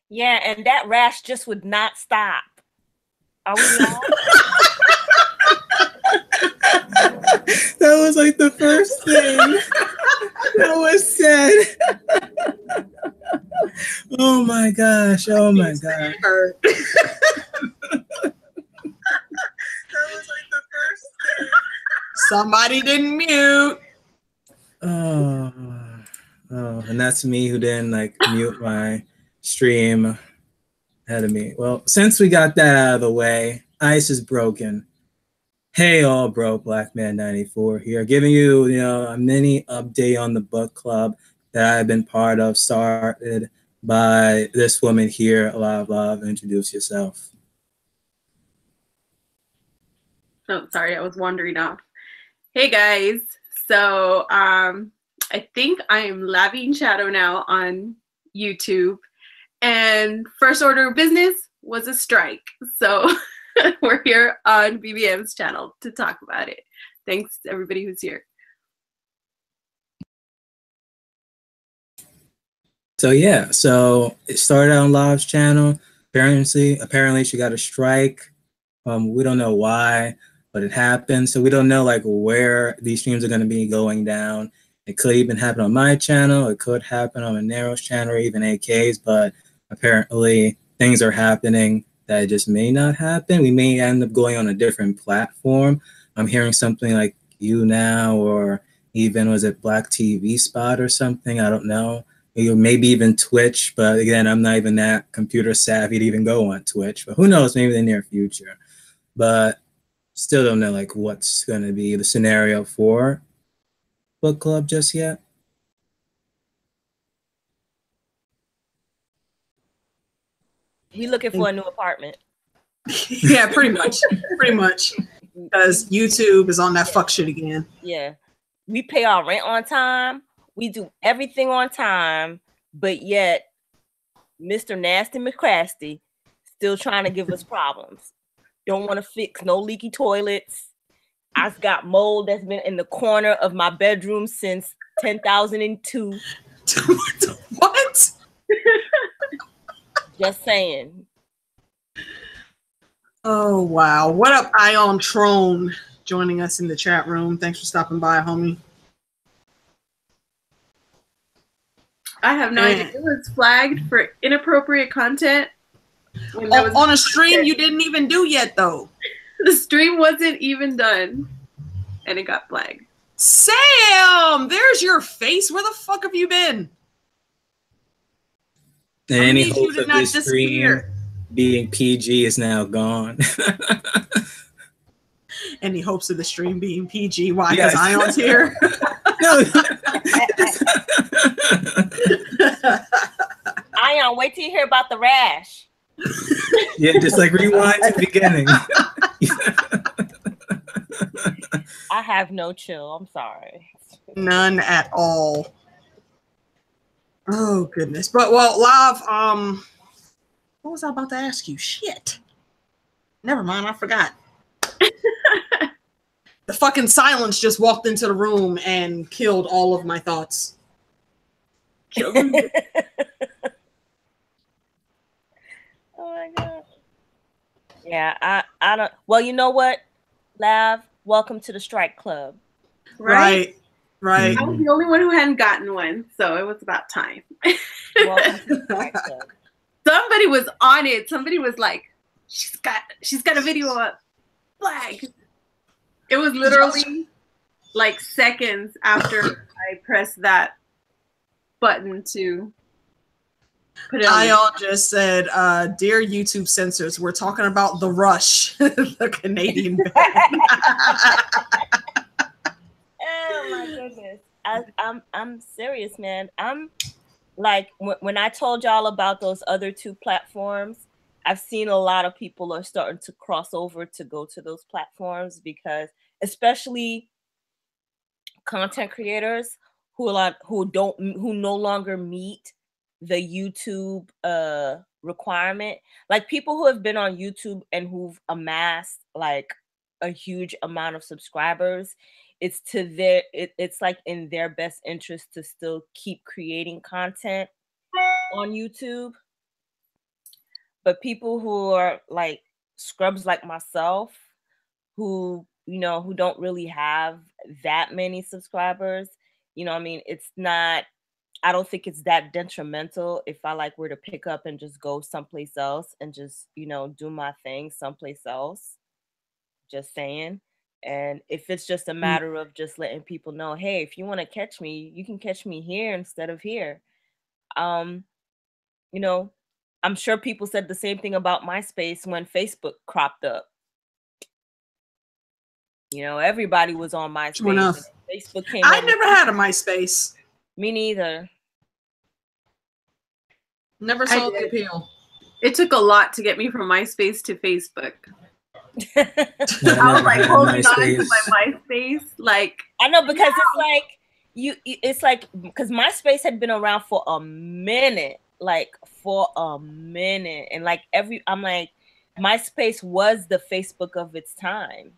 Yeah, and that rash just would not stop. Are we live? That was like the first thing that was said. Oh my gosh. Oh my gosh. That was like the first thing. Somebody didn't mute. Oh, and that's me who didn't like mute my stream ahead of me. Well, since we got that out of the way, ice is broken. Hey, all broke Black Man 94 here, giving you, a mini update on the book club that I've been part of, started by this woman here. A lot of love. Introduce yourself. Oh, sorry, I was wandering off. Hey guys, so I think I am Lavian Shadow now on YouTube, and first order of business was a strike, so we're here on BBM's channel to talk about it. Thanks to everybody who's here. So yeah, so it started on Lav's channel. Apparently she got a strike. We don't know why, but it happened. So we don't know like where these streams are going to be going down. It could even happen on my channel. It could happen on Monero's channel or even AK's, but apparently things are happening that just may not happen. We may end up going on a different platform. I'm hearing something like YouNow, or even was it Black TV Spot or something? I don't know. Maybe even Twitch, but again, I'm not even that computer savvy to even go on Twitch. But who knows? Maybe in the near future. But still don't know like what's going to be the scenario for book club just yet. We looking for a new apartment. Yeah, pretty much. Pretty much. Because YouTube is on that fuck shit again. Yeah. We pay our rent on time. We do everything on time. But yet, Mr. Nasty McCrasty still trying to give us problems. Don't want to fix no leaky toilets. I've got mold that's been in the corner of my bedroom since 10,002. What? Just saying. Oh, wow. What up, Ion Trone, joining us in the chat room. Thanks for stopping by, homie. I have no idea. It was flagged for inappropriate content. On a stream you didn't even do yet, though. The stream wasn't even done, and it got flagged. Sam, there's your face. Where the fuck have you been? And any hope of this stream being PG is now gone. Any hopes of the stream being PG? Why? Because Ion's here. No. Ion, wait till you hear about the rash. Yeah, just like rewind to the beginning. I have no chill. I'm sorry. None at all. Oh goodness. But well, Lav, what was I about to ask you? Shit. Never mind, I forgot. The fucking silence just walked into the room and killed all of my thoughts. Killed them. Oh my god. Yeah, I don't. Well, you know what, Lav? Welcome to the strike club. Right. I was the only one who hadn't gotten one, so it was about time. Welcome to the strike club. Somebody was on it. Somebody was like, she's got a video up. Flag. It was literally like seconds after I pressed that button to put it on. Ion just said, dear YouTube censors, we're talking about The Rush, the Canadian band. Oh my goodness. I'm serious, man. I'm like, when I told y'all about those other two platforms, I've seen a lot of people are starting to cross over to go to those platforms, because especially content creators who no longer meet the YouTube requirement, like people who have been on YouTube and who've amassed like a huge amount of subscribers. It's like in their best interest to still keep creating content on YouTube. But people who are like scrubs like myself, who, you know, who don't really have that many subscribers, you know what I mean? It's not, I don't think it's that detrimental if I like were to pick up and just go someplace else and just, you know, do my thing someplace else. Just saying. And if it's just a matter of just letting people know, hey, if you want to catch me, you can catch me here instead of here. Um, you know, I'm sure people said the same thing about MySpace when Facebook cropped up. You know, everybody was on True MySpace. enough. And Facebook came I on. never had a MySpace. Me neither. Never I saw the did. appeal. It took a lot to get me from MySpace to Facebook. No, I was like had holding on to MySpace. my MySpace, like I know, because it's like it's like, because MySpace had been around for a minute, like for a minute, and like I'm like, MySpace was the Facebook of its time,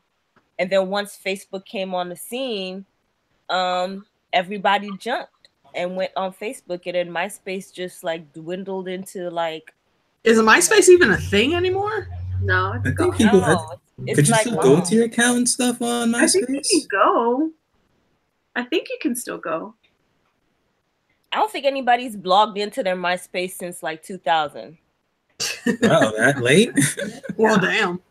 and then once Facebook came on the scene, everybody jumped and went on Facebook, and then MySpace just like dwindled into like. Is a MySpace even a thing anymore? no, I it's think gone. people. No, Could it's you like still go gone. to your account and stuff on I think you can MySpace? go. I think you can still go. I don't think anybody's blogged into their MySpace since like 2000. Wow, that late? Well, damn.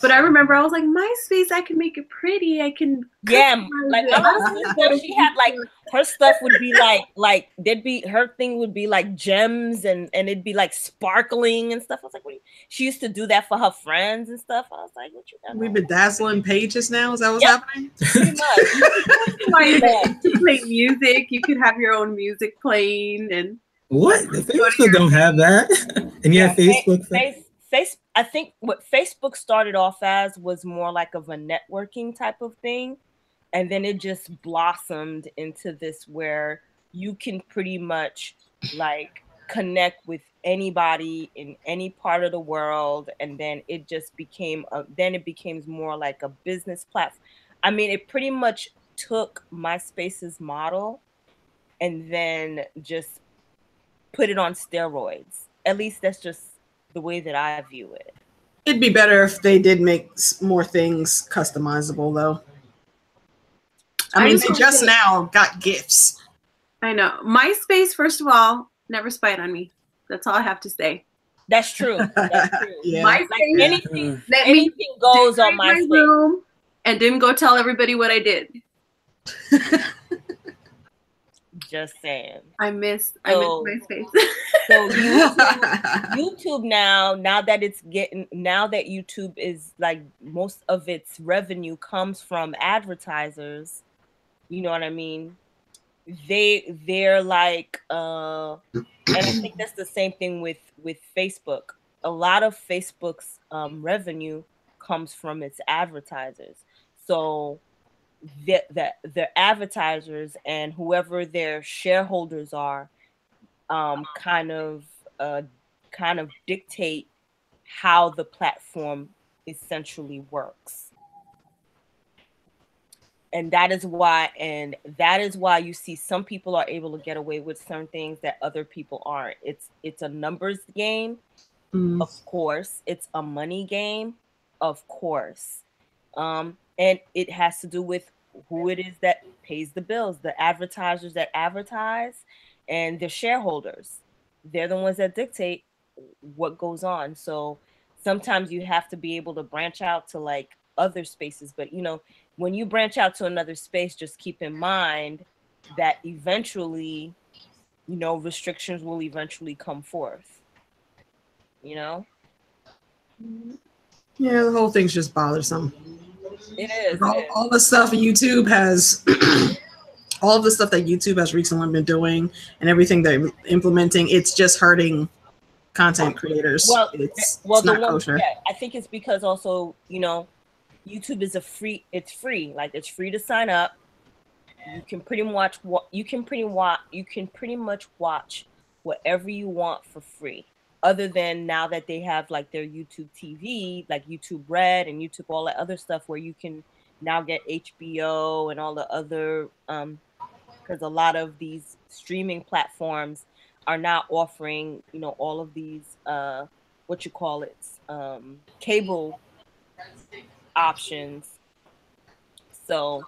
But I remember I was like, MySpace, I can make it pretty. I can Yeah, customize like it. my I don't little have to go sister, to she had like Facebook. her stuff would be like there'd be, her thing would be like gems and it'd be like sparkling and stuff. I was like, what she used to do that for her friends and stuff. I was like, what you got? We bedazzling pages now? Is that what's Yep. happening? Pretty much. You could play music. You could have your own music playing, and What? The Facebook don't have that. And you have Facebook. I think what Facebook started off as was more like of a networking type of thing. And then it just blossomed into this where you can pretty much like connect with anybody in any part of the world. And then it just became then it became more like a business platform. I mean, it pretty much took MySpace's model and then just put it on steroids. At least that's just the way that I view it. It'd be better if they did make more things customizable, though. I mean, they just now got gifts. I know. MySpace, first of all, never spied on me. That's all I have to say. That's true. That's true. Yeah. MySpace, Like anything, let me anything goes on decorate my MySpace. room and didn't go tell everybody what I did. Just saying. I miss MySpace. So YouTube now that YouTube is like most of its revenue comes from advertisers, you know what I mean? They're like and I think that's the same thing with Facebook. A lot of Facebook's revenue comes from its advertisers. So the advertisers and whoever their shareholders are kind of dictate how the platform essentially works. And that is why you see some people are able to get away with certain things that other people aren't. It's a numbers game, of course. It's a money game, of course. And it has to do with who it is that pays the bills, the advertisers that advertise and the shareholders. They're the ones that dictate what goes on. So sometimes you have to be able to branch out to like other spaces. But you know, when you branch out to another space, just keep in mind that eventually, you know, restrictions will eventually come forth. You know? Yeah, the whole thing's just bothersome. It is. All the stuff YouTube has, all of the stuff that YouTube has recently been doing, and everything they're implementing, it's just hurting content creators. Well, it's not kosher. Yeah, I think it's because also, you know, YouTube is it's free. Like it's free to sign up. You can pretty much watch whatever you want for free. Other than now that they have like their YouTube TV, like YouTube Red and YouTube, all that other stuff where you can now get HBO and all the other, because a lot of these streaming platforms are now offering, all of these cable options. So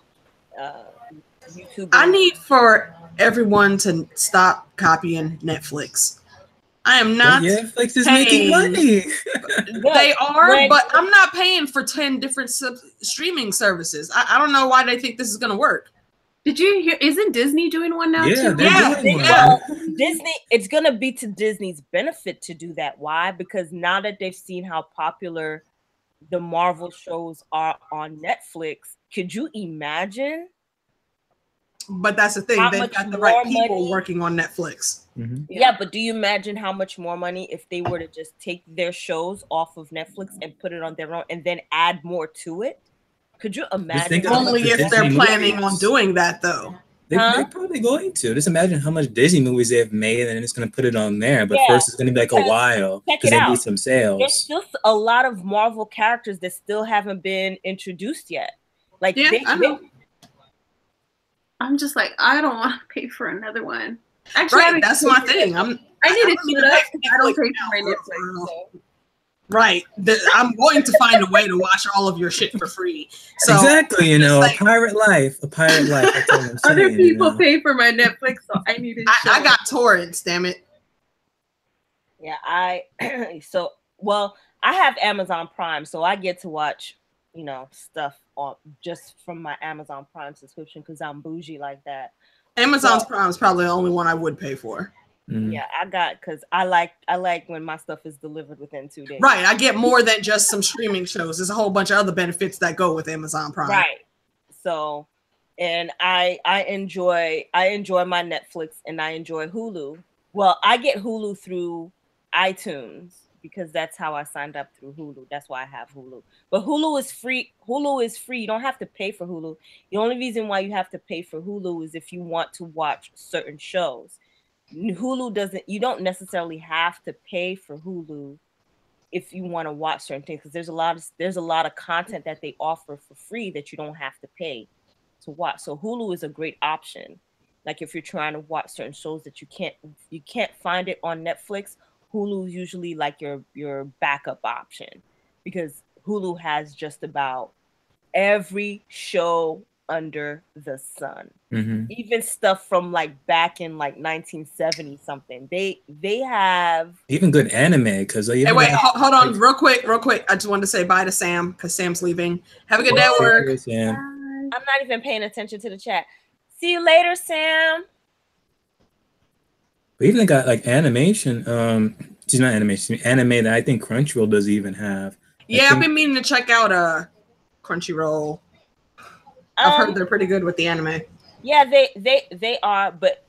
YouTube. I need for everyone to stop copying Netflix. I am not. Netflix is paying. making money. They are, but I'm not paying for 10 different streaming services. I don't know why they think this is going to work. Did you hear? Isn't Disney doing one now too? Well, Disney. It's going to be to Disney's benefit to do that. Why? Because now that they've seen how popular the Marvel shows are on Netflix, could you imagine? But that's the thing. They've got the right people working on Netflix. Mm-hmm. Yeah, but do you imagine how much more money if they were to just take their shows off of Netflix and put it on their own and then add more to it? Could you imagine? Only if they're planning on doing that, though. They're probably going to. Just imagine how much Disney movies they've made, and it's going to put it on there. But first, it's going to be like a while because they need some sales. There's still a lot of Marvel characters that still haven't been introduced yet. Like, I know. I'm just like, I don't want to pay for another one. Actually, that's my thing. I need to split up. I don't pay for my Netflix. So. Right. I'm going to find a way to watch all of your shit for free. So, exactly. A pirate life. A pirate life. That's what I'm saying, other people pay for my Netflix, so I need to. I got torrents. Damn it. Yeah, I have Amazon Prime, so I get to watch, stuff on just from my Amazon Prime subscription because I'm bougie like that. Amazon's Prime is probably the only one I would pay for. Yeah, because I like when my stuff is delivered within 2 days. Right, I get more than just some streaming shows. There's a whole bunch of other benefits that go with Amazon Prime. Right. So, and I enjoy my Netflix and I enjoy Hulu. Well, I get Hulu through iTunes because that's how I signed up through Hulu. That's why I have Hulu. But Hulu is free. Hulu is free. You don't have to pay for Hulu. The only reason why you have to pay for Hulu is if you want to watch certain shows. Hulu doesn't. You don't necessarily have to pay for Hulu if you want to watch certain things because there's a lot of content that they offer for free that you don't have to pay to watch. So Hulu is a great option. Like if you're trying to watch certain shows that you can't find it on Netflix, Hulu is usually like your backup option because Hulu has just about every show under the sun. Mm-hmm. Even stuff from like back in like 1970 something. They have even good anime because hey, wait, hold on real quick. I just wanted to say bye to Sam because Sam's leaving. Have a good day at work. I'm not even paying attention to the chat. See you later, Sam. We even got like animation. She's not animation. Anime that I think Crunchyroll doesn't even have. I've been meaning to check out Crunchyroll. I've heard they're pretty good with the anime. Yeah, they are, but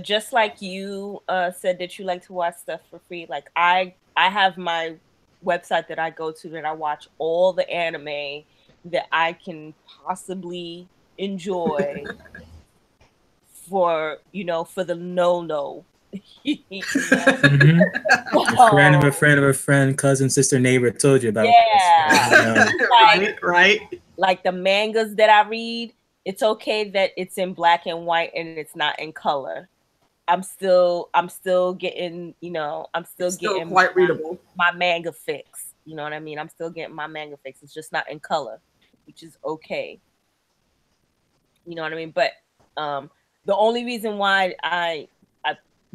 just like you said that you like to watch stuff for free, like I have my website that I go to that I watch all the anime that I can possibly enjoy for the no. Mm-hmm. A friend of a friend, cousin, sister, neighbor told you about this. Right. Like the mangas that I read, it's okay that it's in black and white and it's not in color. I'm still getting, getting quite readable. My manga fix. You know what I mean? I'm still getting my manga fix. It's just not in color, which is okay. You know what I mean? But the only reason why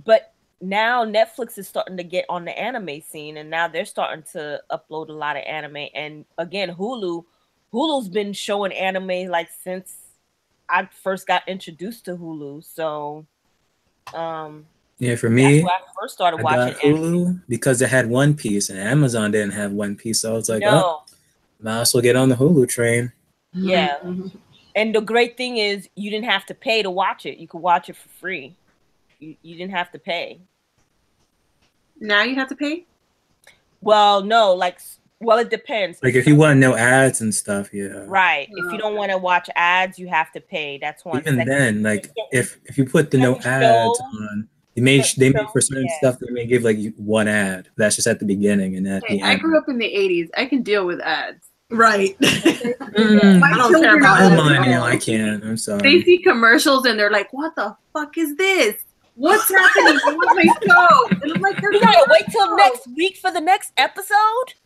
but now Netflix is starting to get on the anime scene, and now they're starting to upload a lot of anime. And again, Hulu's been showing anime like since I first got introduced to Hulu. So, yeah, for me, that's why I first started watching Hulu anime. Because it had One Piece, and Amazon didn't have One Piece. So I was like, might as well get on the Hulu train. Yeah, and the great thing is you didn't have to pay to watch it. You could watch it for free. You didn't have to pay. Now you have to pay? Well, no, it depends. Like if you want no ads and stuff, yeah. Right. If you don't want to watch ads, you have to pay. That's one. Even then, like if you put the no ads on, they made for certain stuff they may give like one ad. That's just at the beginning and at the end. I grew up in the 80s. I can deal with ads. Right. I don't care about ads. I can't. I'm sorry. They see commercials and they're like, "What the fuck is this?" what's happening? I want my show. And I'm like, You gotta wait till next week for the next episode?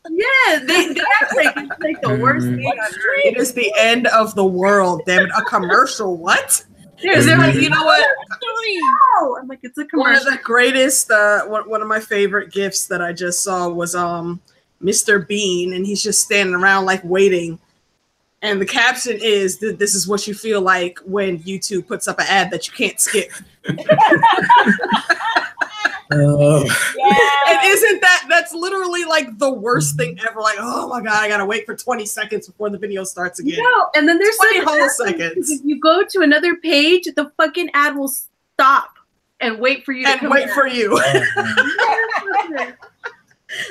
yeah, they act like it's like the worst thing on earth. It is the end of the world. Damn it, a commercial. What? They're like, you know what? Three. No. I'm like, it's a One of commercial. the greatest, one of my favorite gifs that I just saw was Mr. Bean, and he's just standing around like waiting. And the caption is that this is what you feel like when YouTube puts up an ad that you can't skip. Oh, Yeah. And isn't that's literally like the worst thing ever? Like, oh my god, I gotta wait for 20 seconds before the video starts again. No, and then there's 20 such whole ads, seconds. because if you go to another page, the fucking ad will stop and wait for you to And come wait back. for you.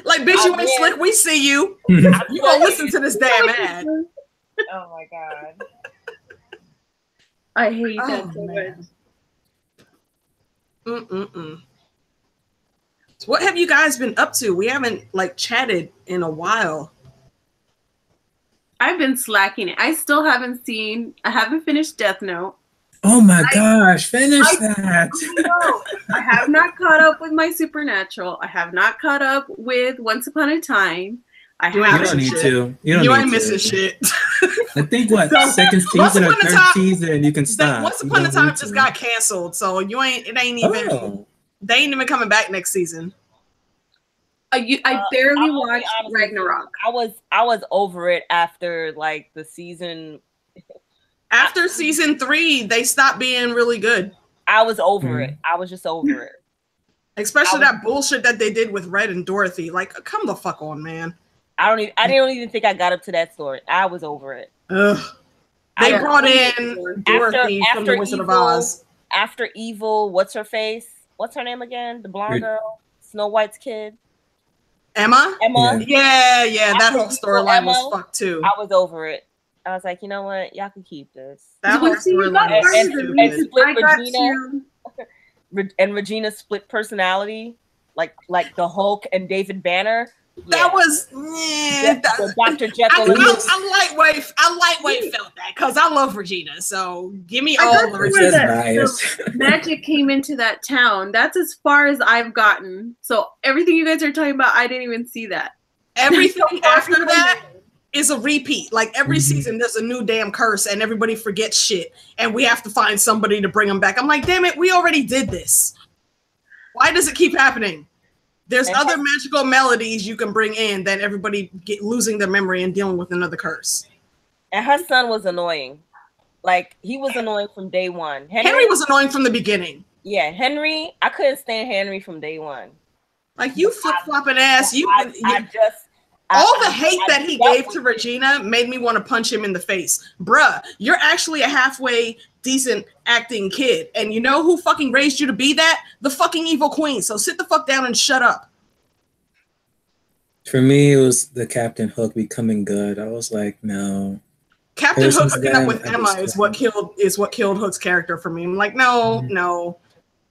Like, bitch, you ain't slick. We see you. You gonna listen to this damn ad. Oh my god. I hate that Oh, so man. much. So what have you guys been up to? We haven't like chatted in a while. I've been slacking it. I still haven't finished Death Note. oh my gosh! Finish I- that. No, I have not caught up with my Supernatural. I have not caught up with Once Upon a Time. I You ain't You haven't. don't need shit. to. You don't You need ain't to. missing shit. I think what So, second Once season or Upon a third Time- season you can stop. Once You Upon a don't Time need just to. got canceled, so it ain't even Oh, they ain't even coming back next season. I barely I'm gonna be watched honest with you. Ragnarok. I was over it after like the season. After season 3, they stopped being really good. I was over Mhm. it. I was just over it. Especially I that bullshit that they did with Red and Dorothy. Like, come the fuck on, man. I didn't even think I got up to that story. I was over it. Ugh. They I- brought in Dorothy from the Wizard of Oz. After Evil, what's her face? What's her name again? The blonde Re- girl, Snow White's kid, Emma? Emma. Yeah. Yeah, that After whole Evil storyline was Emma, fucked too. I was over it. I was like, you know what? Y'all can keep this. That whole See, you got storyline was and- further than and me. stupid. split I got Regina. to. And Regina's split personality, like the Hulk and David Banner. That was the Dr. Jekyll and I lightweight felt that because I love Regina. So give me I all got the to Regina. where That's the biased. magic came into that town. That's as far as I've gotten. So everything you guys are talking about, I didn't even see that. Everything So far after from that is a repeat. Like every Mhm. season, there's a new damn curse, and everybody forgets shit, and we have to find somebody to bring them back. I'm like, damn it, we already did this. Why does it keep happening? There's And- other magical melodies you can bring in than everybody losing their memory and dealing with another curse. And her son was annoying. Like he was annoying from day one. Henry was annoying from the beginning. Yeah, Henry. I couldn't stand Henry from day one. Like you flip flopping ass. All the hate that he gave to Regina made me want to punch him in the face. Bruh, you're actually a halfway decent acting kid. And you know who fucking raised you to be that? The fucking evil queen. So sit the fuck down and shut up. For me, it was the Captain Hook becoming good. I was like, no. Captain Ever Hook since hooking then, up with I Emma just is what killed Hook's character for me. I'm like, no, no.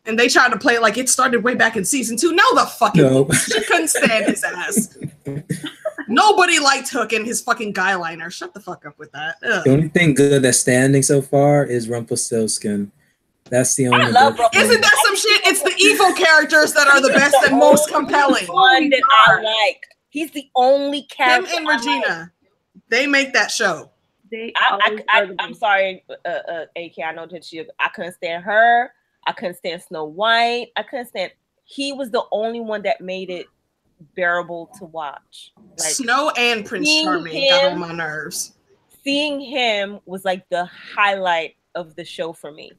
And they tried to play it like it started way back in season 2. No, the fucking No. she couldn't stand his ass. Nobody liked Hook and his fucking guy liner. Shut the fuck up with that. Ugh. The only thing good that's standing so far is Rumpelstiltskin. That's the only. love good thing. Isn't that some shit? It's the evil characters that are the best and most compelling. One that I like. He's the only Him character. and I like. Regina, they make that show. I'm sorry, AK. I know that I couldn't stand her. I couldn't stand Snow White. I couldn't stand. He was the only one that made it bearable to watch. Like Snow and Prince seeing Charming got him- on my nerves. seeing him was like the highlight of the show for me.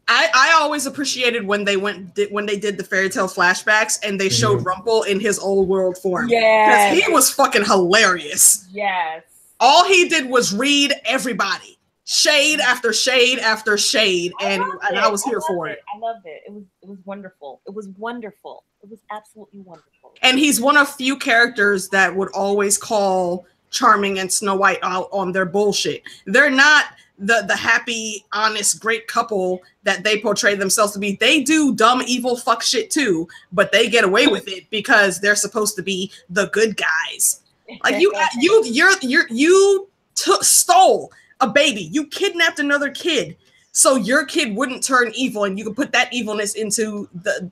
I always appreciated when they did the fairy tale flashbacks and they showed Rumple in his old world form. Yes. Because he was fucking hilarious. Yes. All he did was read everybody. Shade after shade after shade. And I was here for it. I loved it. It was wonderful. It was wonderful. It was absolutely wonderful. And he's one of few characters that would always call Charming and Snow White out on their bullshit. They're not the happy, honest, great couple that they portray themselves to be. They do dumb, evil fuck shit too, but they get away with it because they're supposed to be the good guys. Like you stole a baby. You kidnapped another kid. so your kid wouldn't turn evil, and you could put that evilness into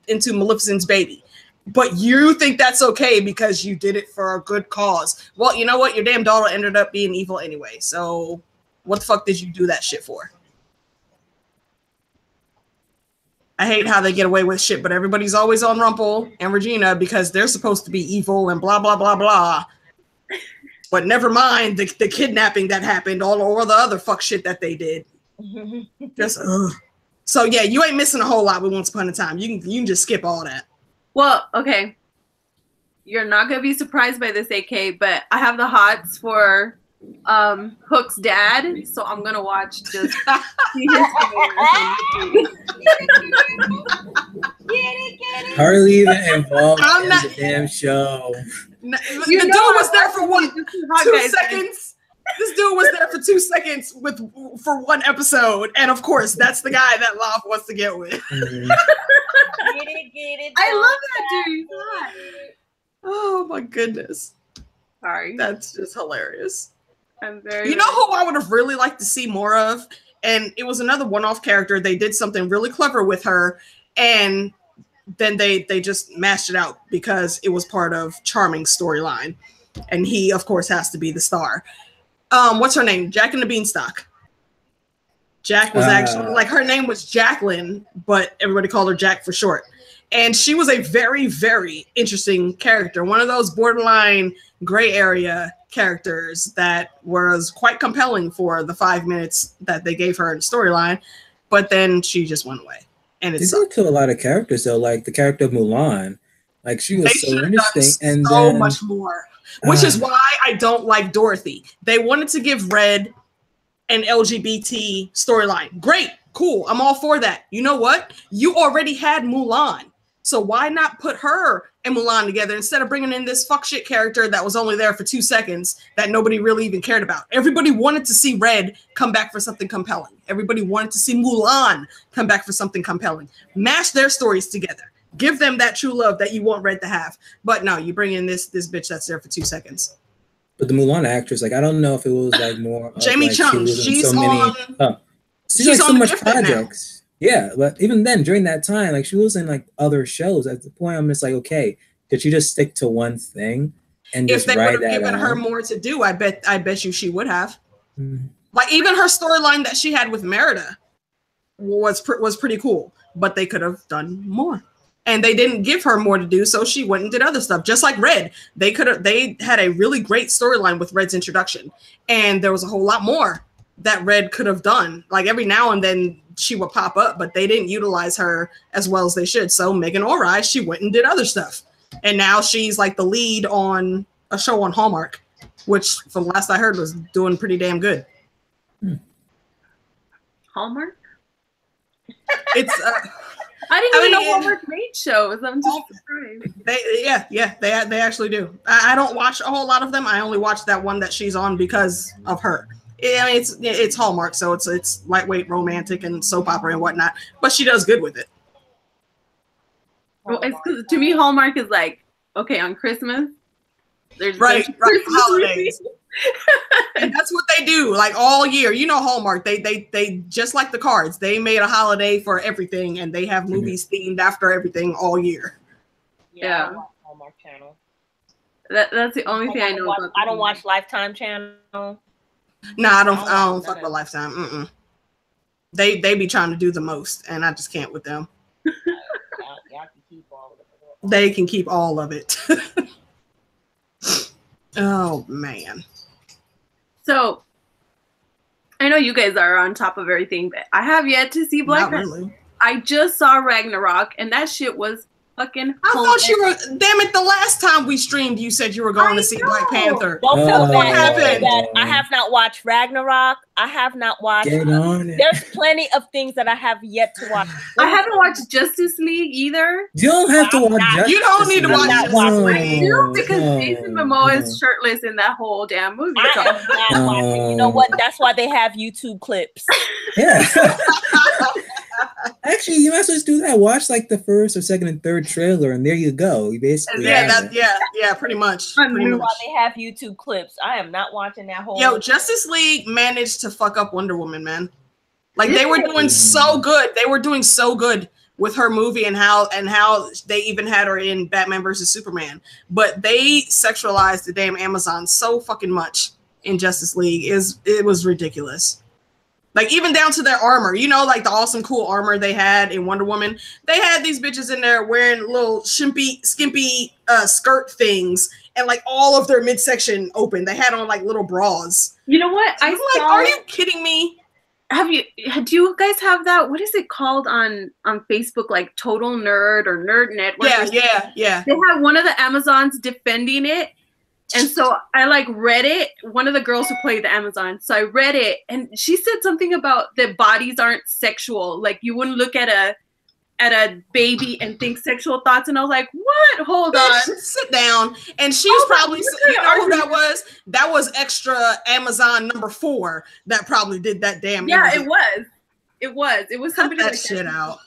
Maleficent's baby. But you think that's okay because you did it for a good cause. Well, you know what? Your damn daughter ended up being evil anyway. So what the fuck did you do that shit for? I hate how they get away with shit, but everybody's always on Rumple and Regina because they're supposed to be evil and blah, blah, blah, blah. But never mind the kidnapping that happened, or the other fuck shit that they did. Just, ugh. So yeah, you ain't missing a whole lot with Once Upon a Time. You can just skip all that. Well, okay. You're not gonna be surprised by this, AK, but I have the hots for Hook's dad, so I'm gonna watch just see his Hardly even involved in the damn show. The dude was there for 2 seconds. This dude was there for 2 seconds for one episode, and of course, that's the guy that Love wants to get with. Mm-hmm. Get it. I love that dude. Oh my goodness. Sorry. That's just hilarious. I'm very. You know who I would have really liked to see more of? And it was another one-off character. They did something really clever with her, and then they just mashed it out because it was part of Charming's storyline. And he, of course, has to be the star. What's her name? Jack and the Beanstalk. Jack was actually, like, her name was Jacqueline, but everybody called her Jack for short. And she was a very, very interesting character. One of those borderline gray area characters that was quite compelling for the 5 minutes that they gave her in the storyline. But then she just went away. And They did kill a lot of characters, though, like the character of Mulan. Like, she was so interesting. And so then, much more. Which is why I don't like Dorothy. They wanted to give Red an LGBT storyline. Great, cool. I'm all for that. You know what? You already had Mulan. So why not put her and Mulan together instead of bringing in this fuck shit character that was only there for 2 seconds that nobody really even cared about? Everybody wanted to see Red come back for something compelling. Everybody wanted to see Mulan come back for something compelling. Mash their stories together. Give them that true love that you want Red to have. But no, you bring in this bitch that's there for 2 seconds. But the Mulan actress, like, I don't know if it was like more Jamie like, Chung. She's like so much projects. Now. Yeah, but even then, during that time, like, she was in like other shows. At the point, I'm just like, okay, could she just stick to one thing and just if they write would have given her more to do, I bet you she would have. Mm-hmm. Like, even her storyline that she had with Merida was pretty cool, but they could have done more. And they didn't give her more to do, so she went and did other stuff. Just like Red, they had a really great storyline with Red's introduction, and there was a whole lot more that Red could have done. Like, every now and then she would pop up, but they didn't utilize her as well as they should. So Megan Ori, she went and did other stuff, and now she's like the lead on a show on Hallmark, which, from last I heard, was doing pretty damn good. Hallmark? It's. I didn't even know Hallmark made shows. I'm just surprised. They actually do. I don't watch a whole lot of them. I only watch that one that she's on because of her. I mean, it's Hallmark, so it's lightweight, romantic, and soap opera and whatnot. But she does good with it. Well, it's because to me, Hallmark is like, okay, on Christmas, there's Christmas holidays. And that's what they do, like, all year. You know, Hallmark, they just like the cards, they made a holiday for everything, and they have movies themed after everything all year. Yeah. Hallmark Channel. That's the only thing I know about. I don't watch Lifetime Channel. No, I don't fuck with Lifetime. Mm-mm. They be trying to do the most, and I just can't with them. Y'all can keep all of it. They can keep all of it. Oh man. So I know you guys are on top of everything, but I have yet to see Black Panther. Really. I just saw Ragnarok, and that shit was fucking. I thought you were. Damn it! The last time we streamed, you said you were going to see Black Panther. Don't feel bad. I have not watched Ragnarok. I have not watched. Get on it. There's plenty of things that I have yet to watch. I haven't watched Justice League either. You don't have to watch Justice League. You don't need to watch Justice League. No, because Jason Momoa is shirtless in that whole damn movie. I am not watching. You know what? That's why they have YouTube clips. Yeah. Actually, you might as well just do that. Watch like the first or second and third trailer, and there you go. You basically pretty much. Why they have YouTube clips. I am not watching that whole. Yo, Justice League managed to fuck up Wonder Woman, man. Like they were doing so good. They were doing so good with her movie and how they even had her in Batman versus Superman. But they sexualized the damn Amazon so fucking much in Justice League. It was ridiculous. Like even down to their armor, you know, like the awesome cool armor they had in Wonder Woman. They had these bitches in there wearing little skimpy skirt things, and like all of their midsection open. They had on like little bras. You know what? I'm like, are you kidding me? Do you guys have that? What is it called on Facebook? Like Total Nerd or Nerd Network? Yeah. They have one of the Amazons defending it. And so I like read it, one of the girls who played the Amazon. So I read it and she said something about that bodies aren't sexual. Like you wouldn't look at a baby and think sexual thoughts. And I was like, what? Hold on. Sit down. And she was probably, you know who that was? That was extra Amazon number 4 that probably did that damn interview. It was somebody that like shit out.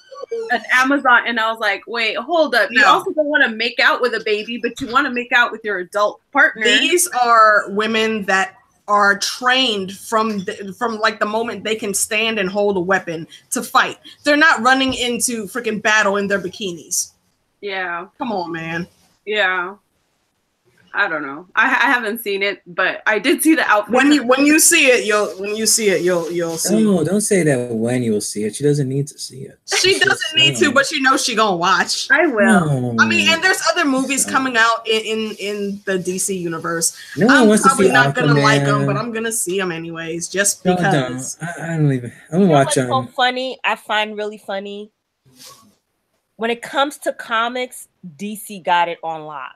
An Amazon, and I was like, wait, hold up. You also don't want to make out with a baby, but you want to make out with your adult partner. These are women that are trained from like the moment they can stand and hold a weapon to fight. They're not running into freaking battle in their bikinis. Yeah. Come on, man. Yeah. I don't know. I haven't seen it, but I did see the outfit. When you see it, you'll see. No, don't say that when you'll see it. She doesn't need to see it. She doesn't need to, but she knows she gonna watch. I will. No. I mean, and there's other movies coming out in the DC universe. No one I'm wants to probably see not gonna Aquaman. like them, but I'm gonna see them anyways, just No, because. I don't even. I'm gonna watch them. So funny. I find really funny. When it comes to comics, DC got it on lock.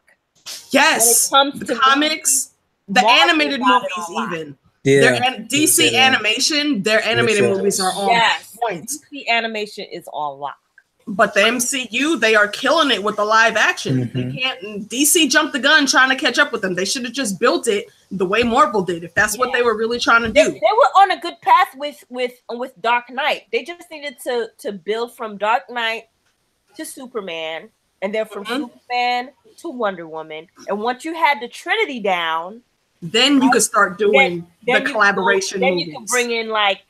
Yes, when it comes the to comics, the Marvel animated got it movies, on lock. even. Yeah, Their DC animation, their animated movies are on point. DC animation is on lock. But the MCU, they are killing it with the live action. They can't. DC jumped the gun trying to catch up with them. They should have just built it the way Marvel did, if that's what they were really trying to do. They were on a good path with Dark Knight. They just needed to build from Dark Knight to Superman, and then from Superman to Wonder Woman. And once you had the Trinity down, then you could start doing the collaboration then movies. You could bring in like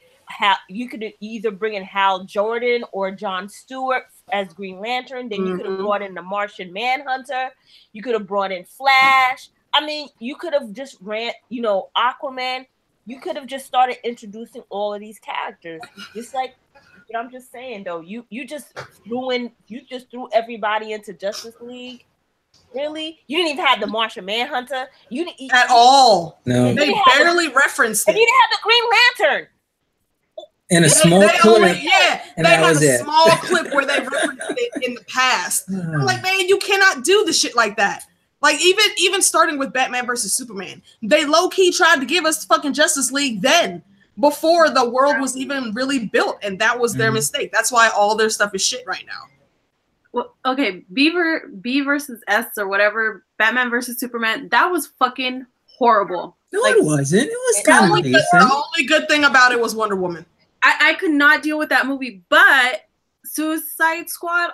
you could either bring in Hal Jordan or John Stewart as Green Lantern. Then you could have brought in the Martian Manhunter. You could have brought in Flash. I mean, you could have just ran, Aquaman. You could have just started introducing all of these characters. Just like, I'm just saying though, you just threw everybody into Justice League. Really? You didn't even have the Martian Manhunter. You didn't at all. No, they barely referenced it. And you didn't have the Green Lantern. And a small clip. They had a small clip where they referenced it in the past. I'm like, man, you cannot do the shit like that. Like even starting with Batman versus Superman, they low key tried to give us fucking Justice League then, before the world was even really built, and that was their mistake. That's why all their stuff is shit right now. Well, okay, B versus S or whatever, Batman versus Superman, that was fucking horrible. No, it wasn't. It was kind of decent. The only good thing about it was Wonder Woman. I could not deal with that movie, but Suicide Squad,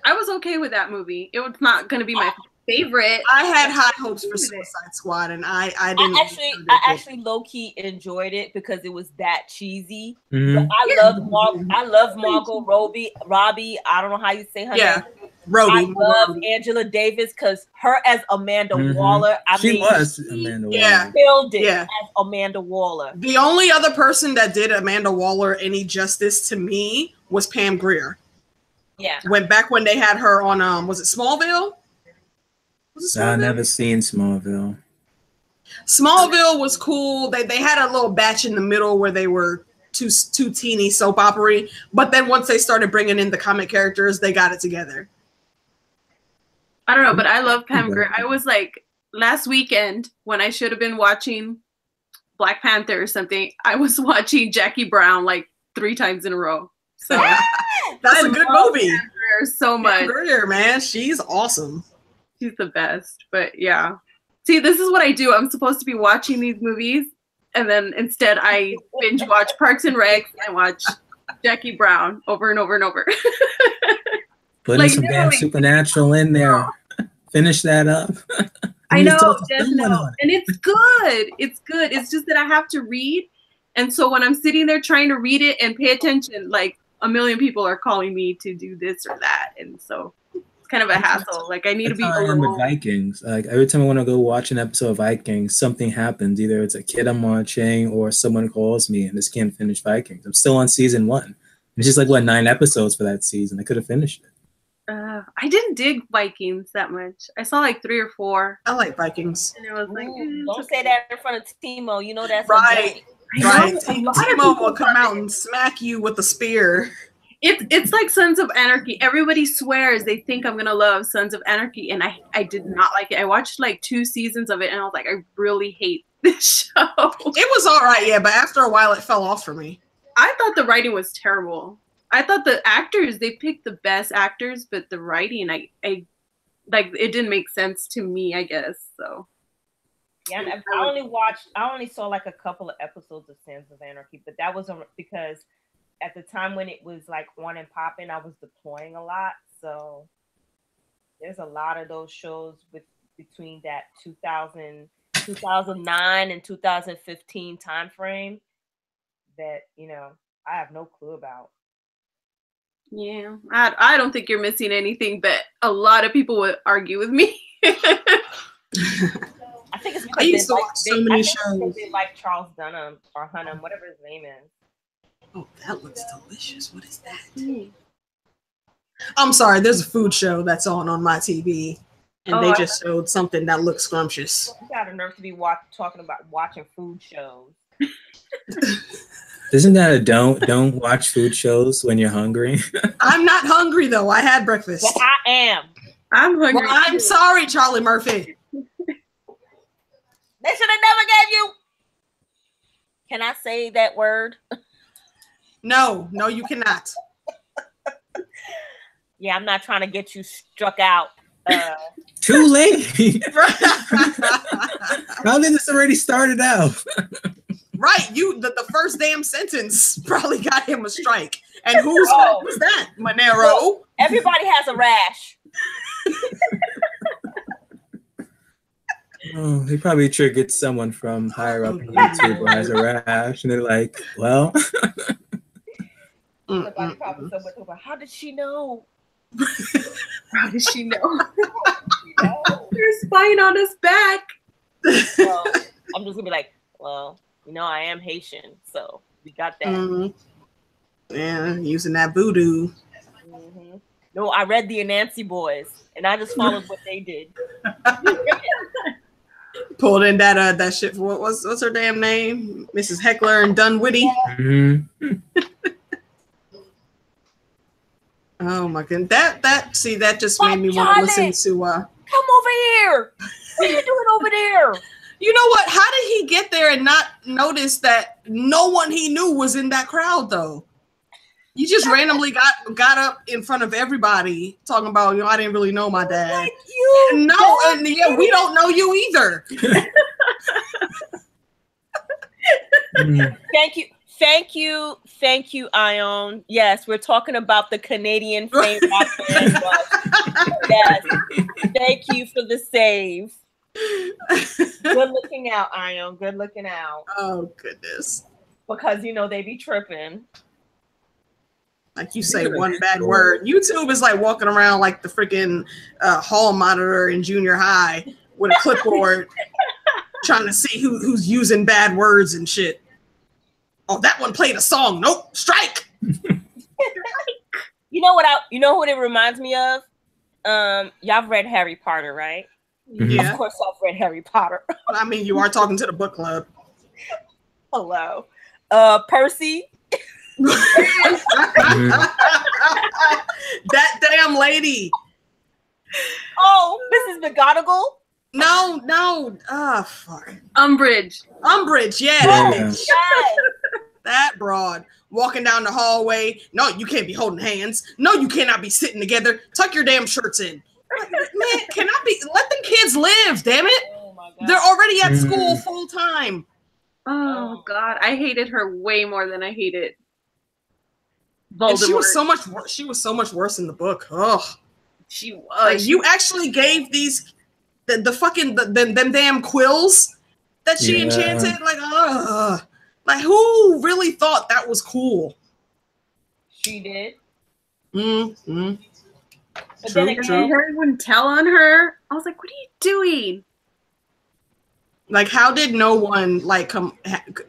I was okay with that movie. It was not going to be my favorite. I had high hopes for Suicide Squad, and I didn't. I actually low key enjoyed it because it was that cheesy. I love Margot Robbie. I don't know how you say her name. Robbie. I love Angela Davis because her as Amanda Waller. She was Amanda Waller. Killed it as Amanda Waller. The only other person that did Amanda Waller any justice to me was Pam Grier. Yeah. Back when they had her on was it Smallville? I've never seen Smallville. Smallville was cool. They had a little batch in the middle where they were too teeny soap opera-y, but then once they started bringing in the comic characters, they got it together. I don't know, but I love Pam Grier. I was like, last weekend when I should have been watching Black Panther or something, I was watching Jackie Brown like 3 times in a row. So that's a good movie. Pam Grier so much. Pam Grier, man, she's awesome. She's the best. But yeah. See, this is what I do. I'm supposed to be watching these movies, and then instead I binge watch Parks and Rec and watch Jackie Brown over and over and over. Putting some damn Supernatural in there. Finish that up. I know, and it's good. It's good. It's just that I have to read, And so when I'm sitting there trying to read it and pay attention, like a million people are calling me to do this or that. And so it's kind of a hassle. Like I need to That's be how I am with alone. Vikings. Like every time I want to go watch an episode of Vikings, something happens. Either it's a kid I'm watching or someone calls me and just can't finish Vikings. I'm still on season 1. It's just like 9 episodes for that season. I could have finished it. I didn't dig Vikings that much. I saw like 3 or 4. I like Vikings. And it was like, Don't say that in front of Timo. You know that's right. Right. Timo will come out and smack you with a spear. It's like Sons of Anarchy. Everybody swears they think I'm gonna love Sons of Anarchy, and I did not like it. I watched like 2 seasons of it, and I was like, I really hate this show. It was all right, yeah, but after a while, it fell off for me. I thought the writing was terrible. I thought the actors, they picked the best actors, but the writing, I like it didn't make sense to me, I guess. So yeah, I only saw like a couple of episodes of Sons of Anarchy, but that was because at the time when it was like on and popping, I was deploying a lot. So there's a lot of those shows between that 2009 and 2015 time frame that, I have no clue about. yeah, I don't think you're missing anything, but a lot of people would argue with me. I think it's because I used to watch so many shows. They like Charles Dunham or Hunnam, whatever his name is. Oh, that looks delicious. What is that? I'm sorry, there's a food show that's on my TV, and they just showed something that looks scrumptious. You got a nerve to be talking about watching food shows. Isn't that a don't watch food shows when you're hungry? I'm not hungry though. I had breakfast. But I am. I'm hungry. Well, I'm sorry, Charlie Murphy. They should have never gave you. Can I say that word? No, you cannot. Yeah, I'm not trying to get you struck out. Too late. How did this already started out? Right, the first damn sentence probably got him a strike. And whose fault was that, Monero? Well, everybody has a rash. Oh, he probably triggered someone from higher up in YouTube who has a rash, and they're like, well. Somebody probably said, how did she know? How did she know? They're spying on us back. Well, I'm just gonna be like, well, I am Haitian, so we got that. Mm-hmm. Yeah, using that voodoo. Mm-hmm. No, I read the Anansi Boys, and I just followed what they did. Pulled in that shit for what's her damn name? Mrs. Heckler and Dunwitty. Mm-hmm. Oh my goodness. That just made me want to listen to come over here. What are you doing over there? You know what? How did he get there and not notice that no one he knew was in that crowd though? You just randomly got up in front of everybody talking about, I didn't really know my dad. Like you. No, and yeah, we don't know you either. Thank you, Ion. Yes, we're talking about the Canadian fame rock band. Yes, thank you for the save. Good looking out, Ion. Good looking out. Oh goodness. Because they be tripping. Like you say one bad word. YouTube is like walking around like the freaking hall monitor in junior high with a clipboard trying to see who's using bad words and shit. Oh, that one played a song. Nope, strike. You know what it reminds me of? Y'all read Harry Potter, right? Yeah. Of course I've read Harry Potter. I mean, you are talking to the book club. Hello. Percy. That damn lady. Oh, Mrs. McGonagall. No. Ah, fuck. Umbridge, yeah. That bitch. Yes. That broad walking down the hallway. No, you can't be holding hands. No, you cannot be sitting together. Tuck your damn shirts in. Man, cannot be. Let them kids live. Damn it. Oh my God. They're already at school full time. Oh God, I hated her way more than I hated Voldemort. And she was so much. She was so much worse in the book. Ugh. She was. Like, you actually gave these the fucking them damn quills that she enchanted. Like, Like, who really thought that was cool? She did. Mm-hmm. But True, then again, true. Harry wouldn't tell on her. I was like, what are you doing? Like, how did no one like